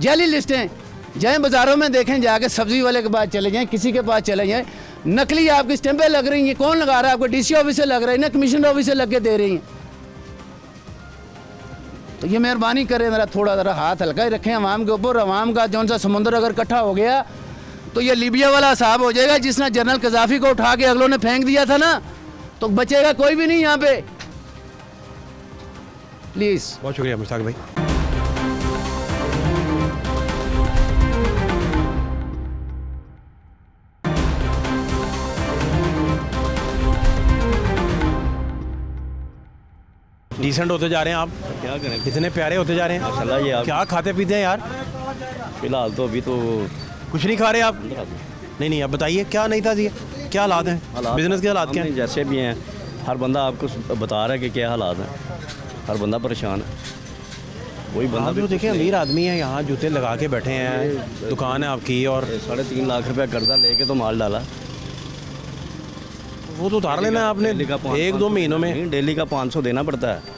जाली लिस्टें। जाएँ बाज़ारों में देखें, जाके सब्ज़ी वाले के पास चले जाएँ, किसी के पास चले जाएँ, नकली आपकी स्टैंपें लग रही हैं। कौन लगा रहा है आपको? DC ऑफिस से लग रही है ना, कमीशन ऑफिस से लग के दे रही हैं। तो ये मेहरबानी करें, मेरा थोड़ा ज़रा हाथ हल्का ही रखें अवाम के ऊपर। अवाम का जौन सा समुंदर अगर इकट्ठा हो गया तो ये लीबिया वाला हिसाब हो जाएगा, जिसने जनरल कज़ाफ़ी को उठा के अगलों ने फेंक दिया था ना, तो बचेगा कोई भी नहीं यहाँ पे। प्लीज़। बहुत शुक्रिया मुश्ताक भाई। डिसेंट होते जा रहे हैं आप, क्या करें, इतने प्यारे होते जा रहे हैं। माशाल्लाह। ये आप क्या खाते पीते हैं यार? फिलहाल तो अभी तो कुछ नहीं खा रहे आप? नहीं नहीं, आप बताइए क्या नहीं था जी, क्या हालात हैं, बिजनेस के हालात क्या हैं? जैसे भी हैं, हर बंदा आपको बता रहा है कि क्या हालात हैं, हर बंदा परेशान है। वही बंदा आप जो देखें अमीर आदमी है, यहाँ जूते लगा के बैठे हैं, दुकान है आपकी, और 3.5 लाख रुपया कर्जा लेके तो माल डाला। वो तो उतार लेना है आपने डेली का 1-2 महीनों में। नहीं, डेली का 500 देना पड़ता है।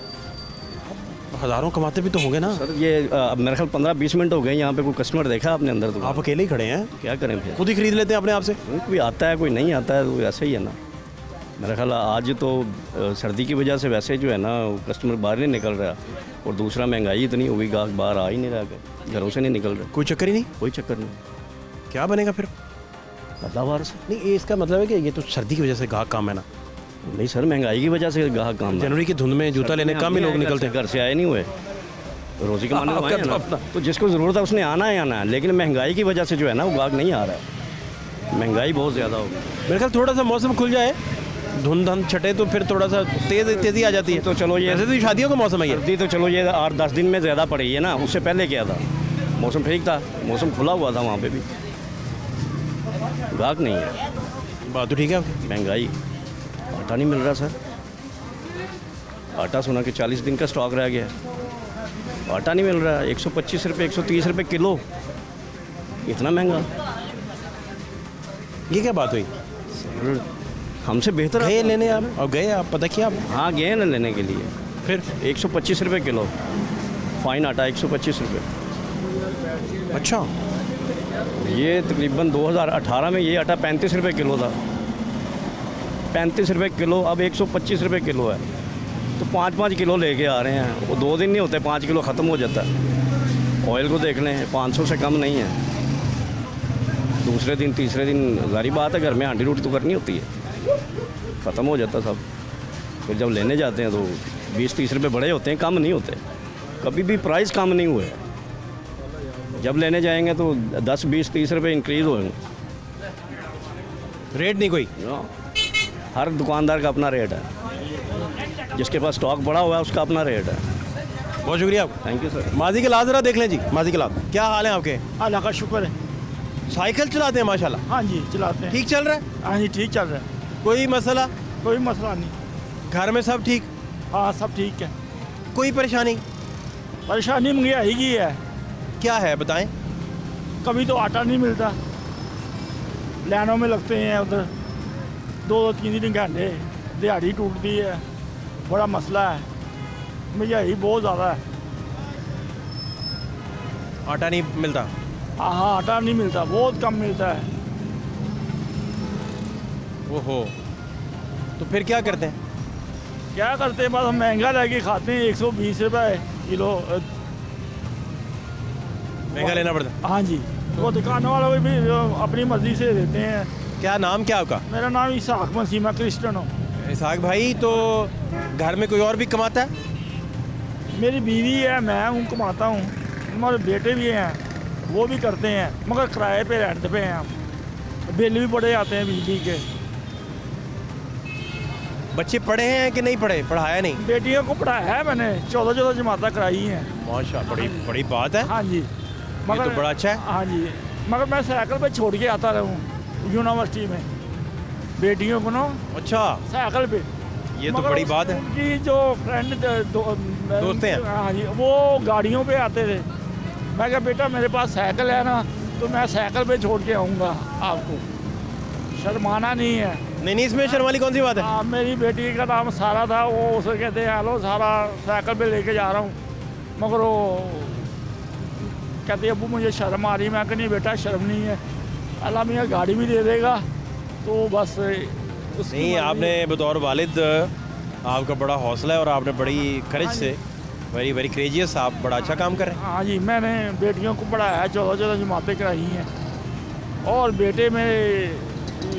हज़ारों कमाते भी तो होंगे ना सर ये अब मेरे ख्याल 15-20 मिनट हो गए यहाँ पे कोई कस्टमर देखा आपने अंदर? तो आप अकेले ही खड़े हैं, क्या करें फिर? खुद ही खरीद लेते हैं अपने आप से। कोई आता है कोई नहीं आता है, तो ऐसा ही है ना। मेरा ख्याल आज तो सर्दी की वजह से वैसे जो है ना कस्टमर बाहर नहीं निकल रहा, और दूसरा महंगाई इतनी हो गई, गाहक बाहर आ ही नहीं रहा, घरों से नहीं निकल रहा। कोई चक्कर ही नहीं। कोई चक्कर नहीं, क्या बनेगा फिर? पैदावार से नहीं, ये इसका मतलब है कि ये तो सर्दी की वजह से गाहक काम है ना। नहीं सर, महंगाई की वजह से गाहक काम है। जनवरी की धुंध में जूता लेने कम ही लोग निकलते हैं। घर से आए नहीं हुए, रोजी कमाने तो आए हैं ना। तो जिसको ज़रूरत है उसने आना है, लेकिन महंगाई की वजह से जो है ना वो गाहक नहीं आ रहा है। महंगाई बहुत ज़्यादा हो गई। मेरे ख्याल थोड़ा सा मौसम खुल जाए, धुंध छटे तो फिर थोड़ा सा तेज़ी आ जाती है। तो चलो ये ऐसे तो शादियों का मौसम है ये। सर्दी तो चलो ये 8-10 दिन में ज़्यादा पड़ी है ना, उससे पहले क्या था, मौसम ठीक था, मौसम खुला हुआ था, वहाँ पे भी गाहक नहीं है। बात तो ठीक है आपकी। महंगाई, आटा नहीं मिल रहा सर, आटा सुना कि 40 दिन का स्टॉक रह गया है, आटा नहीं मिल रहा है, 125 रुपये 130 रुपये किलो, इतना महंगा। ये क्या बात हुई? हमसे बेहतर गए लेने आप और गए आप, पता किया आप? हाँ गए ना लेने के लिए, फिर 125 रुपये किलो फाइन आटा, 125 रुपये। अच्छा, ये तकरीबन 2018 में ये आटा 35 रुपये किलो था, 35 रुपये किलो, अब 125 रुपये किलो है। तो 5-5 किलो लेके आ रहे हैं, वो 2 दिन नहीं होते 5 किलो ख़त्म हो जाता है। ऑयल को देख लें, 500 से कम नहीं है। दूसरे दिन तीसरे दिन जारी बात है, घर में हांडी रोटी तो करनी होती है, ख़त्म हो जाता सब। फिर जब लेने जाते हैं तो 20-30 रुपये बड़े होते हैं, कम नहीं होते, कभी भी प्राइस कम नहीं हुए। जब लेने जाएंगे तो 10-20-30 रुपये इंक्रीज़ होंगे। रेट नहीं कोई? हर दुकानदार का अपना रेट है, जिसके पास स्टॉक बड़ा हुआ है उसका अपना रेट है। बहुत शुक्रिया आपका। Thank you sir. माजी के लात ज़रा देख लें जी, माजी के लात क्या हाल है आपके? अल्लाह का शुक्र है। साइकिल चलाते हैं माशाल्लाह, हाँ जी चलाते हैं। ठीक चल रहा है? हाँ जी ठीक चल रहा है, कोई मसला? कोई मसला नहीं। घर में सब ठीक? हाँ सब ठीक है। कोई परेशानी? परेशानी महंगाई की है, क्या है बताएं? कभी तो आटा नहीं मिलता, लाइनों में लगते हैं उधर 2-3 घंटे, दिहाड़ी टूटती है, बड़ा मसला है, महंगाई बहुत ज़्यादा है। आटा नहीं मिलता? हाँ आटा नहीं मिलता, बहुत कम मिलता है। ओहो, तो फिर क्या करते हैं? क्या करते हैं, बस हम महंगा लेके खाते हैं, 120 रुपये किलो। महंगा लेना पड़ता है? हाँ जी, वो दुकान वालों भी अपनी मर्जी से देते हैं। क्या नाम क्या आपका? मेरा नाम इसाक मसीह, मैं क्रिश्चियन हूँ। इसाक भाई, तो घर में कोई और भी कमाता है? मेरी बीवी है, मैं हूँ, कमाता हूँ, हमारे बेटे भी हैं, वो भी करते हैं, मगर किराए पे रेंट पे हैं हम। बिल भी बड़े आते हैं बिजली के। बच्चे पढ़े हैं कि नहीं पढ़े? पढ़ाया नहीं? बेटियों को पढ़ाया है मैंने, 14 जमातें कराई हैं। माशा, बड़ी बड़ी बात है। हाँ जी, ये तो बड़ा अच्छा है। हाँ जी, मगर मैं साइकिल पे छोड़ के आता रहूँ यूनिवर्सिटी में बेटियों को ना, अच्छा, साइकिल पे। ये तो मगर बड़ी बात है। उनकी जो फ्रेंड दोस्त हैं? हाँ जी, वो गाड़ियों पे आते थे। मैं कहा बेटा मेरे पास साइकिल है ना, तो मैं साइकिल पे छोड़ के आऊँगा आपको, शर्माना नहीं है। नहीं नहीं, इसमें शर्म वाली कौन सी बात है? मेरी बेटी का नाम सारा था, वो उसे कहते हैं हेलो सारा, साइकिल पे लेके जा रहा हूँ, मगर वो कहती है अबू मुझे शर्म आ रही। मैं कहा नहीं बेटा शर्म नहीं है, अल्लाह मियाँ गाड़ी भी दे देगा, तो बस उसकी नहीं, मर्जी। आपने बतौर वालिद, आपका बड़ा हौसला है और आपने बड़ी करेज से, वेरी वेरी क्रेजियस, आप बड़ा अच्छा काम कर रहे हैं। हाँ जी, मैंने बेटियों को पढ़ाया है, 14 जमातें कराई हैं, और बेटे मेरे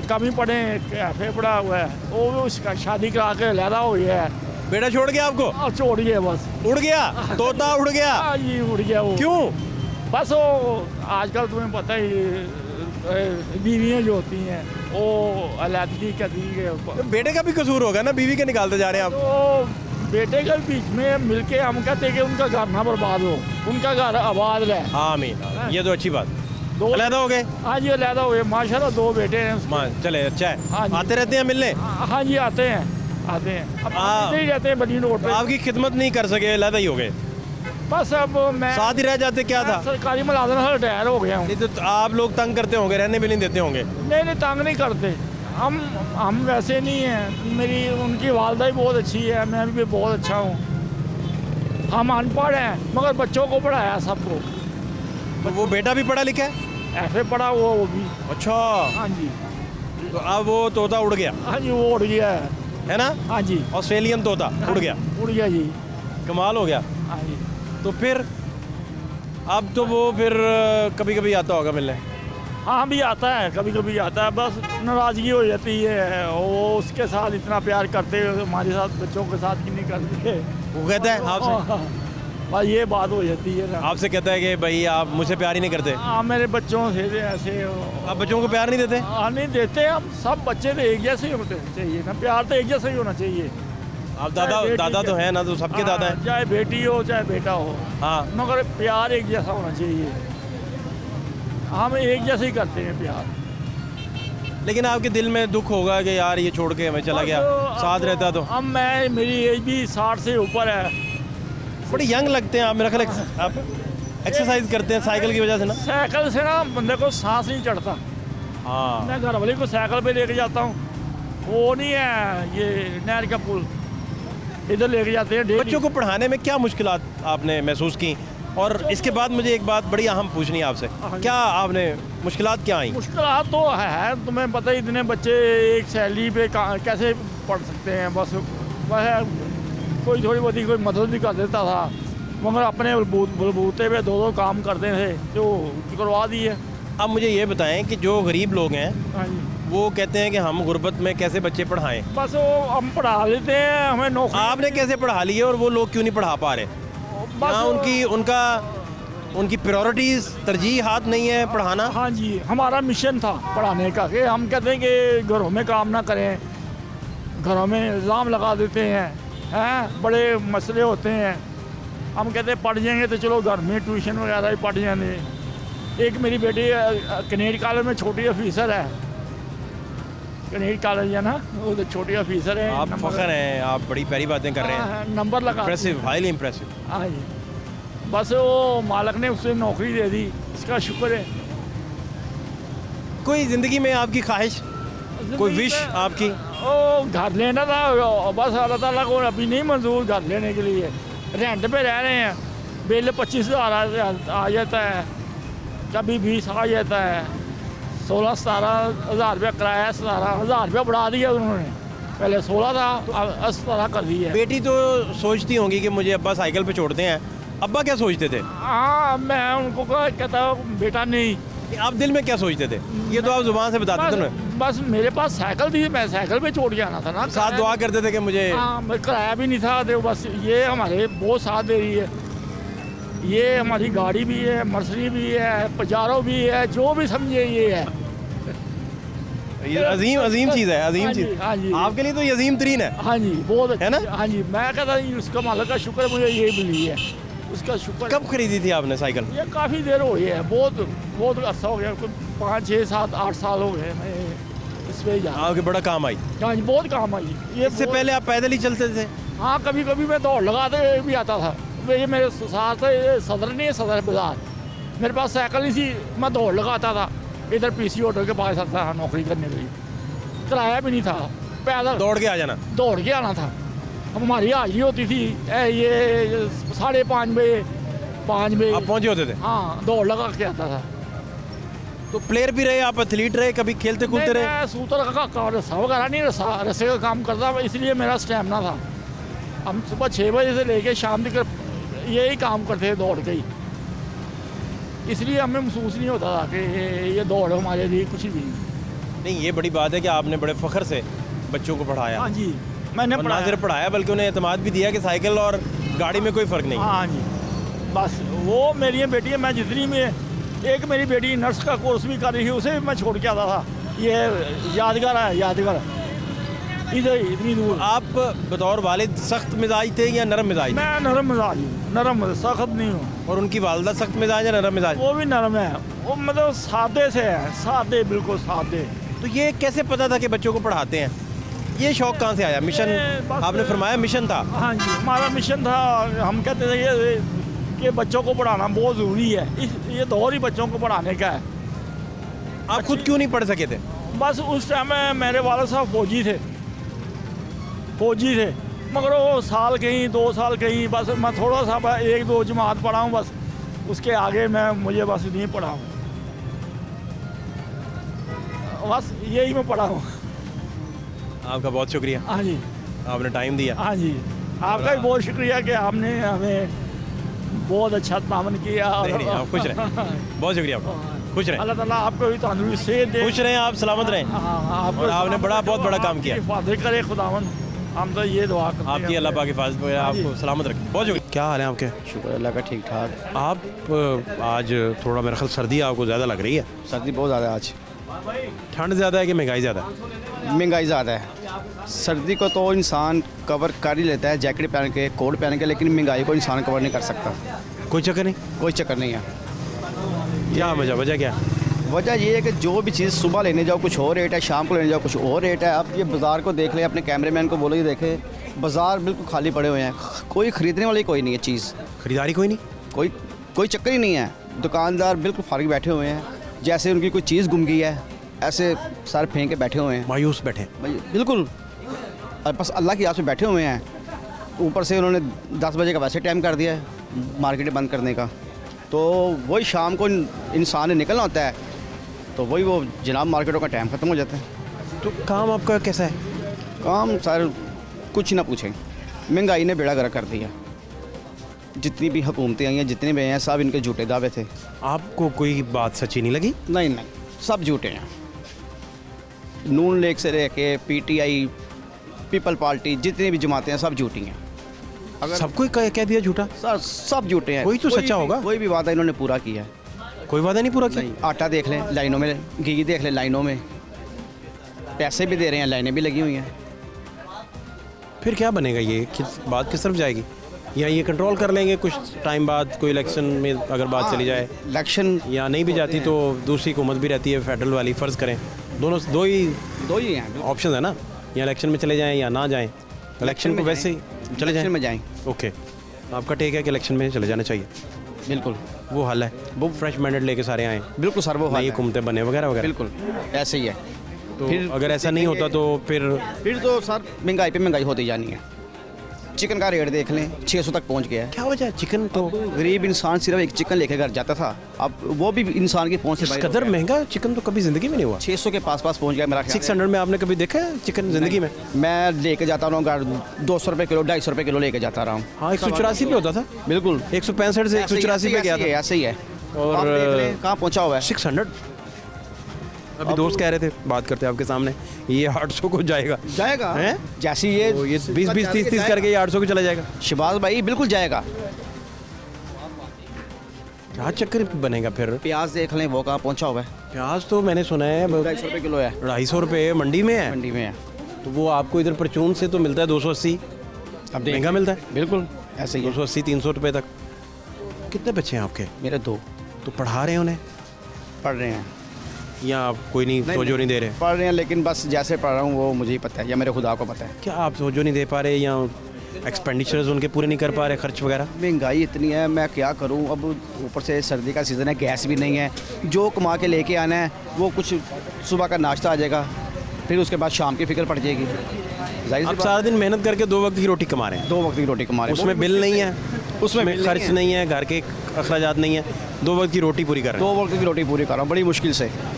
कम ही पढ़े, कैफे पढ़ा हुआ है, वो भी उसका शादी करा के लहदा हो गया है। बेटा छोड़ गया आपको? और छोड़ गया बस। उड़ गया? तोता उड़ गया? हाँ जी उड़ गया वो। क्यों? बस वो आजकल तुम्हें पता ही, बीवियाँ जो होती हैं वो अलहदगी करती है। तो बेटे का भी कसूर होगा ना, बीवी के निकालते जा रहे हैं आप। तो बेटे के बीच में मिलके हम कहते हैं कि उनका घर ना बर्बाद हो, उनका घर आबाद रहे। आमीन, ये तो अच्छी बात। दो अलहदा हो गए? हाँ जी अलहदा हुए, माशाल्लाह 2 बेटे हैं उसके। मां, चले, अच्छा है। हाँ जी। आते रहते हैं मिलने? हाँ जी आते हैं, अब हाँ। मिलते ही रहते हैं बनी रोड पे। आपकी खिदमत नहीं कर सके, अलहदा ही हो गए? बस अब मैं साथ ही रह जाते, क्या था? सरकारी मुलाजिम से रिटायर हो गया हूँ। नहीं तो आप लोग तंग करते होंगे, रहने भी नहीं देते होंगे? नहीं तंग नहीं करते, हम वैसे नहीं हैं। मेरी उनकी वालदा भी बहुत अच्छी है, मैं भी बहुत अच्छा हूँ। हम अनपढ़ हैं मगर बच्चों को पढ़ाया सबको। तो वो बेटा भी पढ़ा लिखा है? ऐसे पढ़ा हुआ वो भी। अच्छा, हाँ जी, तो अब वो तोता उड़ गया हाँ जी वो उड़ गया है ना? हाँ जी, ऑस्ट्रेलियन तोता उड़ गया, उड़ गया जी। कमाल हो गया। हाँ जी, तो फिर अब तो वो फिर कभी कभी आता होगा मिलने? हाँ भी आता है, कभी कभी आता है, बस नाराज़गी हो जाती है। वो उसके साथ इतना प्यार करते हुए हमारे साथ बच्चों के साथ क्यों नहीं करते। वो कहता है आपसे? बस ये बात हो जाती है ना। आपसे कहता है कि भाई आप मुझसे प्यार ही नहीं करते? हाँ मेरे बच्चों से ऐसे आप बच्चों को प्यार नहीं देते? हाँ नहीं देते, हम सब बच्चे तो एक जैसे ही होते चाहिए ना, प्यार तो एक जैसा ही होना चाहिए। आप चाहे बेटी दादा तो हैं ना, तो सबके दादा हैं। चाहे बेटी हो चाहे बेटा हो, हाँ, मगर प्यार एक जैसा होना चाहिए। हम एक जैसे ही करते हैं प्यार। लेकिन आपके दिल में दुख होगा कि यार ये छोड़ के हमें चला गया, साथ रहता तो। अब मैं, मेरी एज भी 60 से ऊपर है, बड़ी यंग लगते हैं आप, मेरा ख्याल है आप एक्सरसाइज करते हैं साइकिल की वजह से ना। साइकिल से ना बंदे को सांस नहीं चढ़ता। हाँ, मैं घर वाले को साइकिल पे लेके जाता हूँ, वो नहीं है ये नहर का पुल, इधर लेके जाते हैं डेली। बच्चों को पढ़ाने में क्या मुश्किलात आपने महसूस की? और इसके बाद मुझे एक बात बड़ी अहम पूछनी है आपसे, क्या आपने मुश्किलात क्या आई? मुश्किल तो है, तुम्हें पता ही, इतने बच्चे एक सैलरी पे कैसे पढ़ सकते हैं। बस वह कोई थोड़ी बहुत कोई मदद भी कर देता था, मगर अपने बलबूते पे दो काम करते थे जो करवा दी है। अब मुझे ये बताएं कि जो गरीब लोग हैं हाँ जी, वो कहते हैं कि हम गुर्बत में कैसे बच्चे पढ़ाएं। बस वो हम पढ़ा लेते हैं, हमें नौकरी। आपने कैसे पढ़ा ली है और वो लोग क्यों नहीं पढ़ा पा रहे? बस उनकी प्रायोरिटीज तरजीह हाथ नहीं है पढ़ाना। हाँ जी, हमारा मिशन था पढ़ाने का कि हम कहते हैं कि घरों में काम ना करें, घरों में इल्ज़ाम लगा देते हैं, बड़े मसले होते हैं। हम कहते हैं पढ़ जाएंगे तो चलो घर में ट्यूशन वगैरह ही पढ़ जाएंगे। एक मेरी बेटी कनेड कॉलेज में छोटी ऑफिसर है, कनेड कॉलेज है ना, वो तो छोटी ऑफिसर है। आप फख्र हैं, आप बड़ी प्यारी बातें कर रहे हैं, नंबर लगा। Impressive, highly impressive. हाँ जी, बस वो मालिक ने उसे नौकरी दे दी, इसका शुक्र है। कोई ज़िंदगी में आपकी ख्वाहिश, कोई विश आपकी? ओ घर लेना था, बस अल्लाह ताला को अभी नहीं मंजूर घर लेने के लिए। रेंट पे रह रहे हैं, बिल 25,000 आ जाता है, कभी 20 आ जाता है, 16-17 हज़ार रुपया किराया, 17,000 रुपया बढ़ा दिया उन्होंने। पहले 16 था, अब 17 कर दिया। बेटी तो सोचती होंगी कि मुझे अब्बा साइकिल पे छोड़ते हैं, अब्बा क्या सोचते थे? हाँ, मैं उनको कहता हूँ बेटा नहीं। आप दिल में क्या सोचते थे? ये तो आप जुबान से बताते थे ना। बस मेरे पास साइकिल थी, मैं साइकिल पे छोड़ के आना था ना। साथ दुआ करते थे कि मुझे। हाँ, मैं किराया भी नहीं था, तो बस ये हमारे बहुत साथ दे रही है। ये हमारी गाड़ी भी है, मर्सरी भी है, पजारो भी है, जो भी समझे ये है। ये अजीम चीज़ है, अजीम हाँ जी, चीज़। हाँ जी। आपके लिए तो ये अजीम तरीन है। हाँ जी, बहुत है ना? हाँ जी, मैं कहता हूँ उसका मालिक का शुक्र मुझे ये मिली है, उसका शुक्र। कब खरीदी थी आपने साइकिल? ये काफ़ी देर हो गई है, बहुत अर्सा हो गया, 5, 6, 7, 8 साल हो गए मैं इस पे जा। आपके बड़ा काम आई। हाँ जी, बहुत काम आई ये। इससे पहले आप पैदल ही चलते थे? हाँ, कभी कभी मैं दौड़ लगाते भी आता था। ये मेरे साथ सदर नहीं है, सदर बाजार, मेरे पास साइकिल नहीं थी, मैं दौड़ लगाता था। इधर पीसी होटल के पास आता था नौकरी करने के लिए, किराया भी नहीं था, पैदल दौड़ के आ जाना? दौड़ के आना था। हमारी हाजिरी होती थी ये 5:30 बजे, 5 बजे आप पहुंचे होते थे? हाँ, दौड़ लगा के आता था। तो प्लेयर भी रहे आप, एथलीट रहे, कभी खेलते कूदते रहे? मैं सूतर का रस्सा वगैरह नहीं, रस्से का काम करता, इसलिए मेरा स्टैमिना था। हम सुबह 6 बजे से लेके शाम तक यही काम करते थे, दौड़ के ही। इसलिए हमें महसूस नहीं होता था कि ये दौड़ हमारे लिए कुछ भी नहीं। ये बड़ी बात है कि आपने बड़े फ़ख्र से बच्चों को पढ़ाया। हाँ जी, मैंने और ना सिर्फ पढ़ाया बल्कि उन्हें एतमाद भी दिया कि साइकिल और गाड़ी में कोई फ़र्क नहीं। हाँ जी, बस वो मेरी बेटी है, मैं जितनी में एक मेरी बेटी नर्स का कोर्स भी कर रही थी, उसे भी मैं छोड़ के आता था। ये यादगार है, यादगार इधर ही इतनी दूर। आप बतौर वालिद सख्त मिजाज थे या नरम मिजाज? मैं नरम मिजाज हूँ, नरम सख्त नहीं हूँ। और उनकी वालदा सख्त मिजाज या नरम मिजाज? वो भी नरम है, वो मतलब सादे से है, सादे, बिल्कुल सादे। तो ये कैसे पता था कि बच्चों को पढ़ाते हैं? ये शौक़ कहाँ से आया? मिशन, बस- आपने फरमाया मिशन था। हाँ जी, हमारा मिशन था। हम कहते थे कि बच्चों को पढ़ाना बहुत ज़रूरी है, ये दौर ही बच्चों को पढ़ाने का है। आप खुद क्यों नहीं पढ़ सके थे? बस उस टाइम में मेरे वाले साहब फौजी थे, मगर वो साल कहीं 2 साल कहीं, बस मैं थोड़ा सा 1-2 जमात पढ़ा हूँ, बस उसके आगे मुझे बस नहीं पढ़ा हूँ, बस यही मैं पढ़ा हूँ। आपका बहुत शुक्रिया, हाँ जी, आपने टाइम दिया। हाँ जी, आपका भी बहुत शुक्रिया कि आपने हमें बहुत अच्छा तामन किया। नहीं नहीं, आप खुश रहें, बहुत शुक्रिया आपका, खुश रहें। अल्लाह ताला आपको भी तंदुरुस्ती सेहत दे। खुश रहें आप, सलामत रहें। हाँ, और आपने बहुत बड़ा काम किया। हिफाजत करे खुदावन, हम तो ये दुआ करते हैं आपकी अल्लाह पाक हिफाजत करे, आपको सलामत रखे। बहुत शुक्रिया। क्या हाल है आपके? शुक्र अल्लाह का, ठीक ठाक। आप आज थोड़ा मेरा ख्याल सर्दी आपको ज़्यादा लग रही है। सर्दी बहुत ज़्यादा है आज। ठंड ज़्यादा है कि महंगाई ज़्यादा है? महंगाई ज़्यादा है। सर्दी को तो इंसान कवर कर ही लेता है जैकेट पहन के, कोट पहन के, लेकिन महंगाई को इंसान कवर नहीं कर सकता। कोई चक्कर नहीं? कोई चक्कर नहीं है। क्या वजह क्या? वजह ये है कि जो भी चीज़ सुबह लेने जाओ कुछ और रेट है, शाम को लेने जाओ कुछ और रेट है। आप ये बाज़ार को देख लें, अपने कैमरेमैन को बोलो ये देखे, बाज़ार बिल्कुल खाली पड़े हुए हैं, कोई ख़रीदने वाली कोई नहीं है चीज़, खरीदारी कोई नहीं। कोई चक्कर ही नहीं है। दुकानदार बिल्कुल फारिग बैठे हुए हैं, जैसे उनकी कोई चीज़ गुम गई है ऐसे सर फेंक के बैठे हुए हैं मायूस बैठे। भाई, बिल्कुल। और बस अल्लाह की याद से बैठे हुए हैं। ऊपर से उन्होंने 10 बजे का वैसे टाइम कर दिया है मार्केटें बंद करने का, तो वही शाम को इंसान ने निकलना होता है, तो वही वो जनाब मार्केटों का टाइम ख़त्म हो जाता है। तो काम आपका कैसा है? काम सर कुछ ना पूछें, महंगाई ने बेड़ा गर्क कर दिया। जितनी भी हुकूमतें आई हैं, जितने भी आए हैं, सब इनके झूठे दावे थे। आपको कोई बात सच्ची नहीं लगी? नहीं, सब झूठे हैं। नून लीग से लेके PTI, पीपल पार्टी, जितनी भी जमातें हैं सब झूठी हैं। अगर सबको कह दिया झूठा? सब झूठे हैं। कोई तो सच्चा होगा। कोई भी वादा इन्होंने पूरा किया है। कोई वादा नहीं पूरा किया? नहीं, आटा देख लें लाइनों में, घी देख लें लाइनों में, पैसे भी दे रहे हैं, लाइनें भी लगी हुई हैं। फिर क्या बनेगा ये? बात किस तरफ जाएगी? या ये कंट्रोल कर लेंगे कुछ टाइम बाद, कोई इलेक्शन में अगर बात चली जाए, इलेक्शन या नहीं भी जाती तो दूसरी हुकूमत भी रहती है फेडरल वाली, फ़र्ज़ करें दो ही हैं। ऑप्शन है ना, या इलेक्शन में चले जाएं या ना जाएं। इलेक्शन को वैसे ही चले जाएं इलेक्शन में जाएं। ओके, आपका टेक है कि इलेक्शन में चले जाना चाहिए। बिल्कुल वो हल है, वो फ्रेश मैंडेट लेके सारे आएँ, बिल्कुल सर, वो नई हुकूमतें बने वगैरह वगैरह। बिल्कुल ऐसे ही है। तो अगर ऐसा नहीं होता तो फिर तो सर महंगाई पे महंगाई होती जानी है। चिकन का रेट देख लें, 600 तक पहुंच गया है। क्या वजह है? चिकन तो गरीब इंसान सिर्फ एक चिकन लेके घर जाता था, अब वो भी इंसान की पहुंच से इस बाहर हो कदर गया। महंगा चिकन तो कभी ज़िंदगी में नहीं हुआ। 600 के पास पहुंच गया मेरा ख्याल है। 600 में आपने कभी देखा है चिकन ज़िंदगी में? मैं लेके जाता रहा हूँ घर, 200 रुपये किलो, 250 रुपये किलो लेके जाता रहा हूँ। हाँ, 184 पे होता था। बिल्कुल 165 से 184 पे गया था। ऐसे ही है। और आप देख लें कहाँ पहुँचा हुआ है। 600। अभी दोस्त कह रहे थे, बात करते आपके सामने, ये 800 को जाएगा। हैं? जैसी ये तो ये 20 30 करके ये 800 को चला जाएगा। शहबाज भाई बिल्कुल जाएगा। क्या चक्कर बनेगा फिर? प्याज देख लें वो कहाँ पहुँचा हुआ है। प्याज तो मैंने सुना है 250 रुपये किलो है, 250 रुपये मंडी में है। मंडी में है। तो वो आपको इधर परचून से तो मिलता है 280, अब महंगा मिलता है। बिल्कुल ऐसे ही है। 280 300 रुपये तक। कितने बच्चे हैं आपके? मेरे 2 तो पढ़ा रहे हैं उन्हें, पढ़ रहे हैं। या आप कोई नहीं तवज्जो नहीं दे रहे? पढ़ रहे हैं, लेकिन बस जैसे पढ़ रहा हूँ वो मुझे ही पता है या मेरे खुदा को पता है। क्या आप तवज्जो नहीं दे पा रहे, या एक्सपेंडिचर्स उनके पूरे नहीं कर पा रहे, खर्च वगैरह? महंगाई इतनी है, मैं क्या करूं। अब ऊपर से सर्दी का सीज़न है, गैस भी नहीं है। जो कमा के लेके आना है वो कुछ सुबह का नाश्ता आ जाएगा, फिर उसके बाद शाम की फिक्र पड़ जाएगी। जाहिर सी आप बात, सारा दिन मेहनत करके 2 वक्त की रोटी कमा रहे हैं, 2 वक्त की रोटी कमा रहे हैं। उसमें बिल नहीं है, उसमें बिल खर्च नहीं है, घर के अखराजात नहीं है, 2 वक्त की रोटी पूरी कर रहे 2 वक्त की रोटी पूरी कर रहा हूँ बड़ी मुश्किल से, हैं,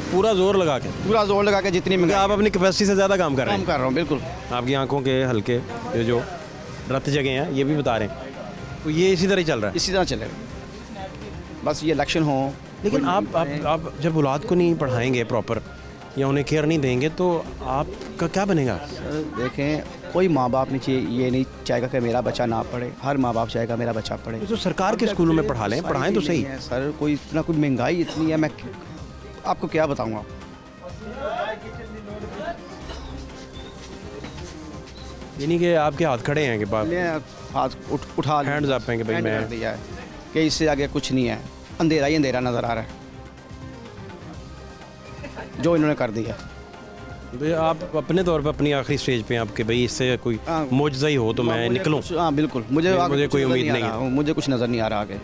पूरा जोर लगा के। पूरा जोर लगा के। जितनी क्योंकि महंगाई आप अपनी कैपेसिटी से ज़्यादा काम कर रहे काम कर रहा हूँ। बिल्कुल हैं। आपकी आंखों के हल्के ये जो रत जगह हैं ये भी बता रहे हैं, तो ये इसी तरह ही चल रहा है। इसी तरह चलेगा, बस ये इलेक्शन हो। लेकिन आप जब औलाद को नहीं पढ़ाएंगे प्रॉपर या उन्हें केयर नहीं देंगे तो आपका क्या बनेगा? देखें, कोई माँ बाप नहीं चाहिए ये नहीं चाहेगा कि मेरा बच्चा ना पढ़े। हर माँ बाप चाहेगा मेरा बच्चा पढ़े। तो सरकार के स्कूलों में पढ़ा लें, पढ़ाएं तो सही। है सर, कोई इतना कोई महंगाई इतनी है, मैं आपको क्या बताऊँगा। यानी कि आपके हाथ खड़े हैं कि बाप मैं हाथ उठा लिया, हैंड्स अप हैं कि भाई हैंड मैं कर दिया है कि इससे आगे कुछ नहीं है, अंधेरा ही अंधेरा नज़र आ रहा है जो इन्होंने कर दिया। तो आप अपने तौर पर अपनी आखिरी स्टेज पे हैं आपके, भाई इससे कोई हाँ। मुआवजा ही हो तो मैं निकलूं। हाँ बिल्कुल, मुझे आगे मुझे कुछ कोई नज़र उम्मीद आ नहीं रहा, मुझे कुछ नज़र नहीं आ रहा आगे।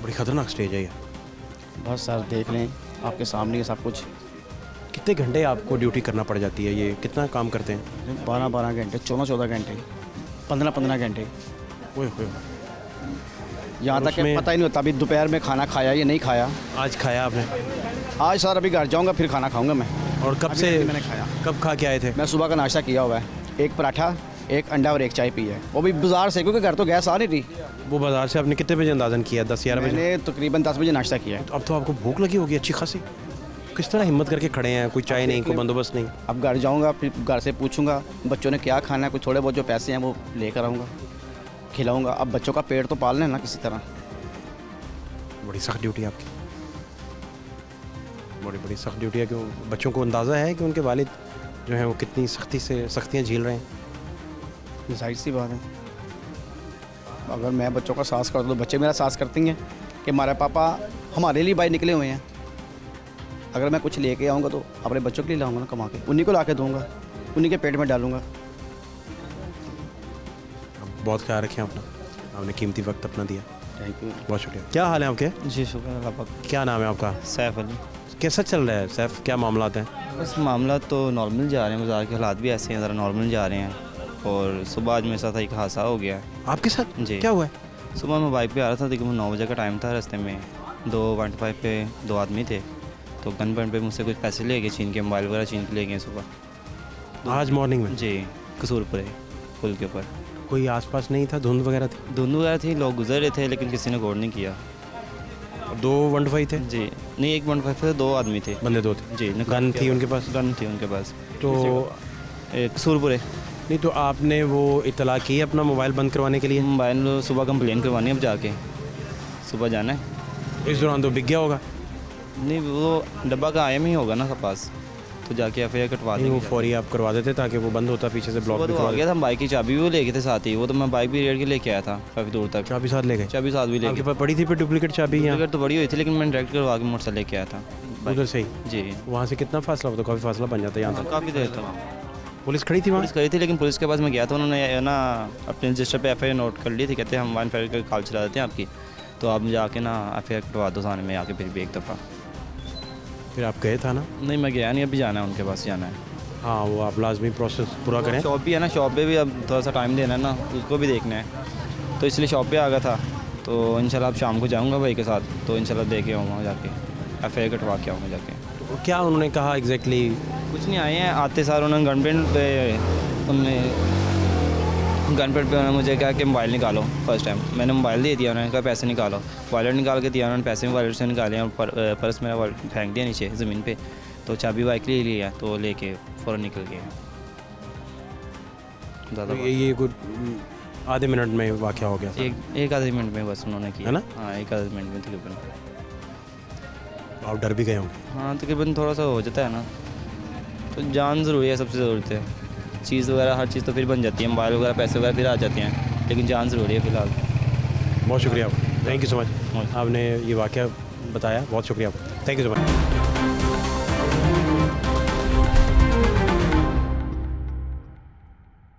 बड़ी खतरनाक स्टेज है ये। बस सर देख लें, आपके सामने है सब कुछ। कितने घंटे आपको ड्यूटी करना पड़ जाती है? ये कितना काम करते हैं? 12 घंटे, 14 घंटे, 15 घंटे, ओए होए। यहाँ और तक कि उसमें- पता ही नहीं होता अभी दोपहर में खाना खाया या नहीं खाया। आज खाया आपने? आज सर अभी घर जाऊँगा फिर खाना खाऊँगा मैं। और कब अभी से नहीं मैंने खाया। कब खा के आए थे? मैं सुबह का नाश्ता किया हुआ है, 1 पराठा, 1 अंडा और 1 चाय पी है, वो भी बाज़ार से, क्योंकि घर तो गैस आ नहीं थी। वो बाजार से आपने कितने बजे अंदाजन किया? 10-11 बजे? मैंने तकरीबन 10 बजे नाश्ता किया है। अब तो आपको भूख लगी होगी अच्छी खासी। किस तरह हिम्मत करके खड़े हैं? कोई चाय नहीं, कोई बंदोबस्त नहीं? अब घर जाऊंगा, फिर घर से पूछूंगा बच्चों ने क्या खाना है, कुछ थोड़े बहुत जो पैसे हैं वो लेकर आऊँगा, खिलाऊंगा। अब बच्चों का पेट तो पालना है ना किसी तरह। बड़ी सख्त ड्यूटी आपकी, बड़ी सख्त ड्यूटी है। क्यों बच्चों को अंदाज़ा है कि उनके वालिद जो हैं वो कितनी सख्तियाँ झेल रहे हैं? जाहिर सी बात है, अगर मैं बच्चों का साथ करता तो बच्चे मेरा साथ करते हैं कि हमारे पापा हमारे लिए बाहर निकले हुए हैं। अगर मैं कुछ लेके आऊँगा तो अपने बच्चों के लिए लाऊंगा ना, कमा के उन्हीं को ला के दूँगा, उन्हीं के पेट में डालूँगा। बहुत ख्याल रखें अपना, आपने कीमती वक्त अपना दिया, थैंक यू। बहुत शुक्रिया। क्या हाल है आपके? जी शुक्र अल्लाह पाक। क्या नाम है आपका? सैफ अली। कैसा चल रहा है सैफ, क्या मामला हैं? बस मामला तो नॉर्मल जा रहे हैं, बाज़ार के हालात भी ऐसे हैं, ज़रा नॉर्मल जा रहे हैं। और सुबह आज मेरे साथ एक हादसा हो गया। आपके साथ जी। क्या हुआ है? सुबह मैं बाइक पे आ रहा था, तकरीबन 9 बजे का टाइम था। रास्ते में 215 पे 2 आदमी थे, तो गन पॉइंट पे मुझसे कुछ पैसे ले गए, छीन के मोबाइल वगैरह छीन के ले गए सुबह। आज मॉर्निंग में? जी, कसूरपुरे पुल के ऊपर। कोई आसपास नहीं था? धुंध वगैरह थी? धुंध वगैरह थी, लोग गुजर रहे थे, लेकिन किसी ने गौर नहीं किया। 2 125 थे? जी नहीं, 115 पे 2 आदमी थे। बंदे 2 थे? जी। गन थी उनके पास? गन थी उनके पास। तो कसूरपुरे। नहीं, तो आपने वो इतला की अपना मोबाइल बंद करवाने के लिए? मोबाइल सुबह कंप्लेन करवानी है, अब जाके सुबह जाना है। इस दौरान तो बिक गया होगा? नहीं, वो डब्बा का आया ही होगा ना पास, तो जाके एफ कटवा नहीं, वो देंगे। फौरी आप करवा देते ताकि वो बंद होता, पीछे से ब्लॉक सुबह भी तो करवा आ गया था, हम बाइक की चाबी भी वो ले गए थे साथ ही। वो तो मैं बाइक भी रेड के लेके आया था काफ़ी दूर तक। चाबी साथ ले गए? चाबी साथ भी ले आपके गए। पास पड़ी थी फिर डुप्लीकेट चाबी? यहाँ टिकट तो बड़ी हुई थी, लेकिन मैं डायरेक्ट करवा के मोटरसाइकिल लेके आया था उधर से ही? जी। वहाँ से कितना फासला होता? काफ़ी फासला बन जाता है यहाँ तक? काफ़ी देर तक पुलिस खड़ी थी वहाँ? पुलिस करी थी, लेकिन पुलिस के पास मैं गया था, उन्होंने ना अपने रजिस्टर पे एफ नोट कर ली थी। कहते हैं हम 1 का कॉल चला देते हैं आपकी, तो आप जाके ना एफ कटवा दो थाने में आके फिर भी एक दफ़ा। फिर आप गए था ना? नहीं, मैं गया नहीं, अभी जाना है उनके पास जाना है। हाँ, वो आप लाजमी प्रोसेस पूरा करें। शॉप भी है ना, शॉप पे भी अब थोड़ा सा टाइम देना है ना, उसको भी देखना है, तो इसलिए शॉप पे आ गया था। तो इंशाल्लाह अब शाम को जाऊंगा भाई के साथ, तो इंशाल्लाह दे के आऊँगा जाके, एफ कटवा के आऊँगा जाके। तो क्या उन्होंने कहा एग्जैक्टली? कुछ नहीं, आए हैं आते सार उन्होंने गन पेंट पे उन्होंने मुझे कहा कि मोबाइल निकालो। फर्स्ट टाइम मैंने मोबाइल दे दिया, उन्होंने कहा पैसे निकालो। वॉलेट निकाल के दिया उन्होंने, पैसे वॉलेट से निकाले और पर्स मेरा फेंक दिया नीचे ज़मीन पे। तो चाबी बाइक ले लिया, तो लेके फ़ौरन निकल गए। ज़्यादा ये कुछ आधे मिनट में वाक़या हो गया था? एक आधे मिनट में बस उन्होंने किया, है ना? हाँ, एक आधे मिनट में तकरीबन। आप डर भी गए होंगे? हाँ, तकरीबन थोड़ा सा हो जाता है ना, तो जान ज़रूरी है, सबसे ज़रूरत है। चीज़ वगैरह हर चीज़ तो फिर बन जाती है, मोबाइल वगैरह पैसे वगैरह फिर आ जाते हैं, लेकिन जान ज़रूरी है फ़िलहाल। बहुत शुक्रिया आपका, थैंक यू सो मच। आपने ये वाक़या बताया, बहुत शुक्रिया आपका, थैंक यू सो मच।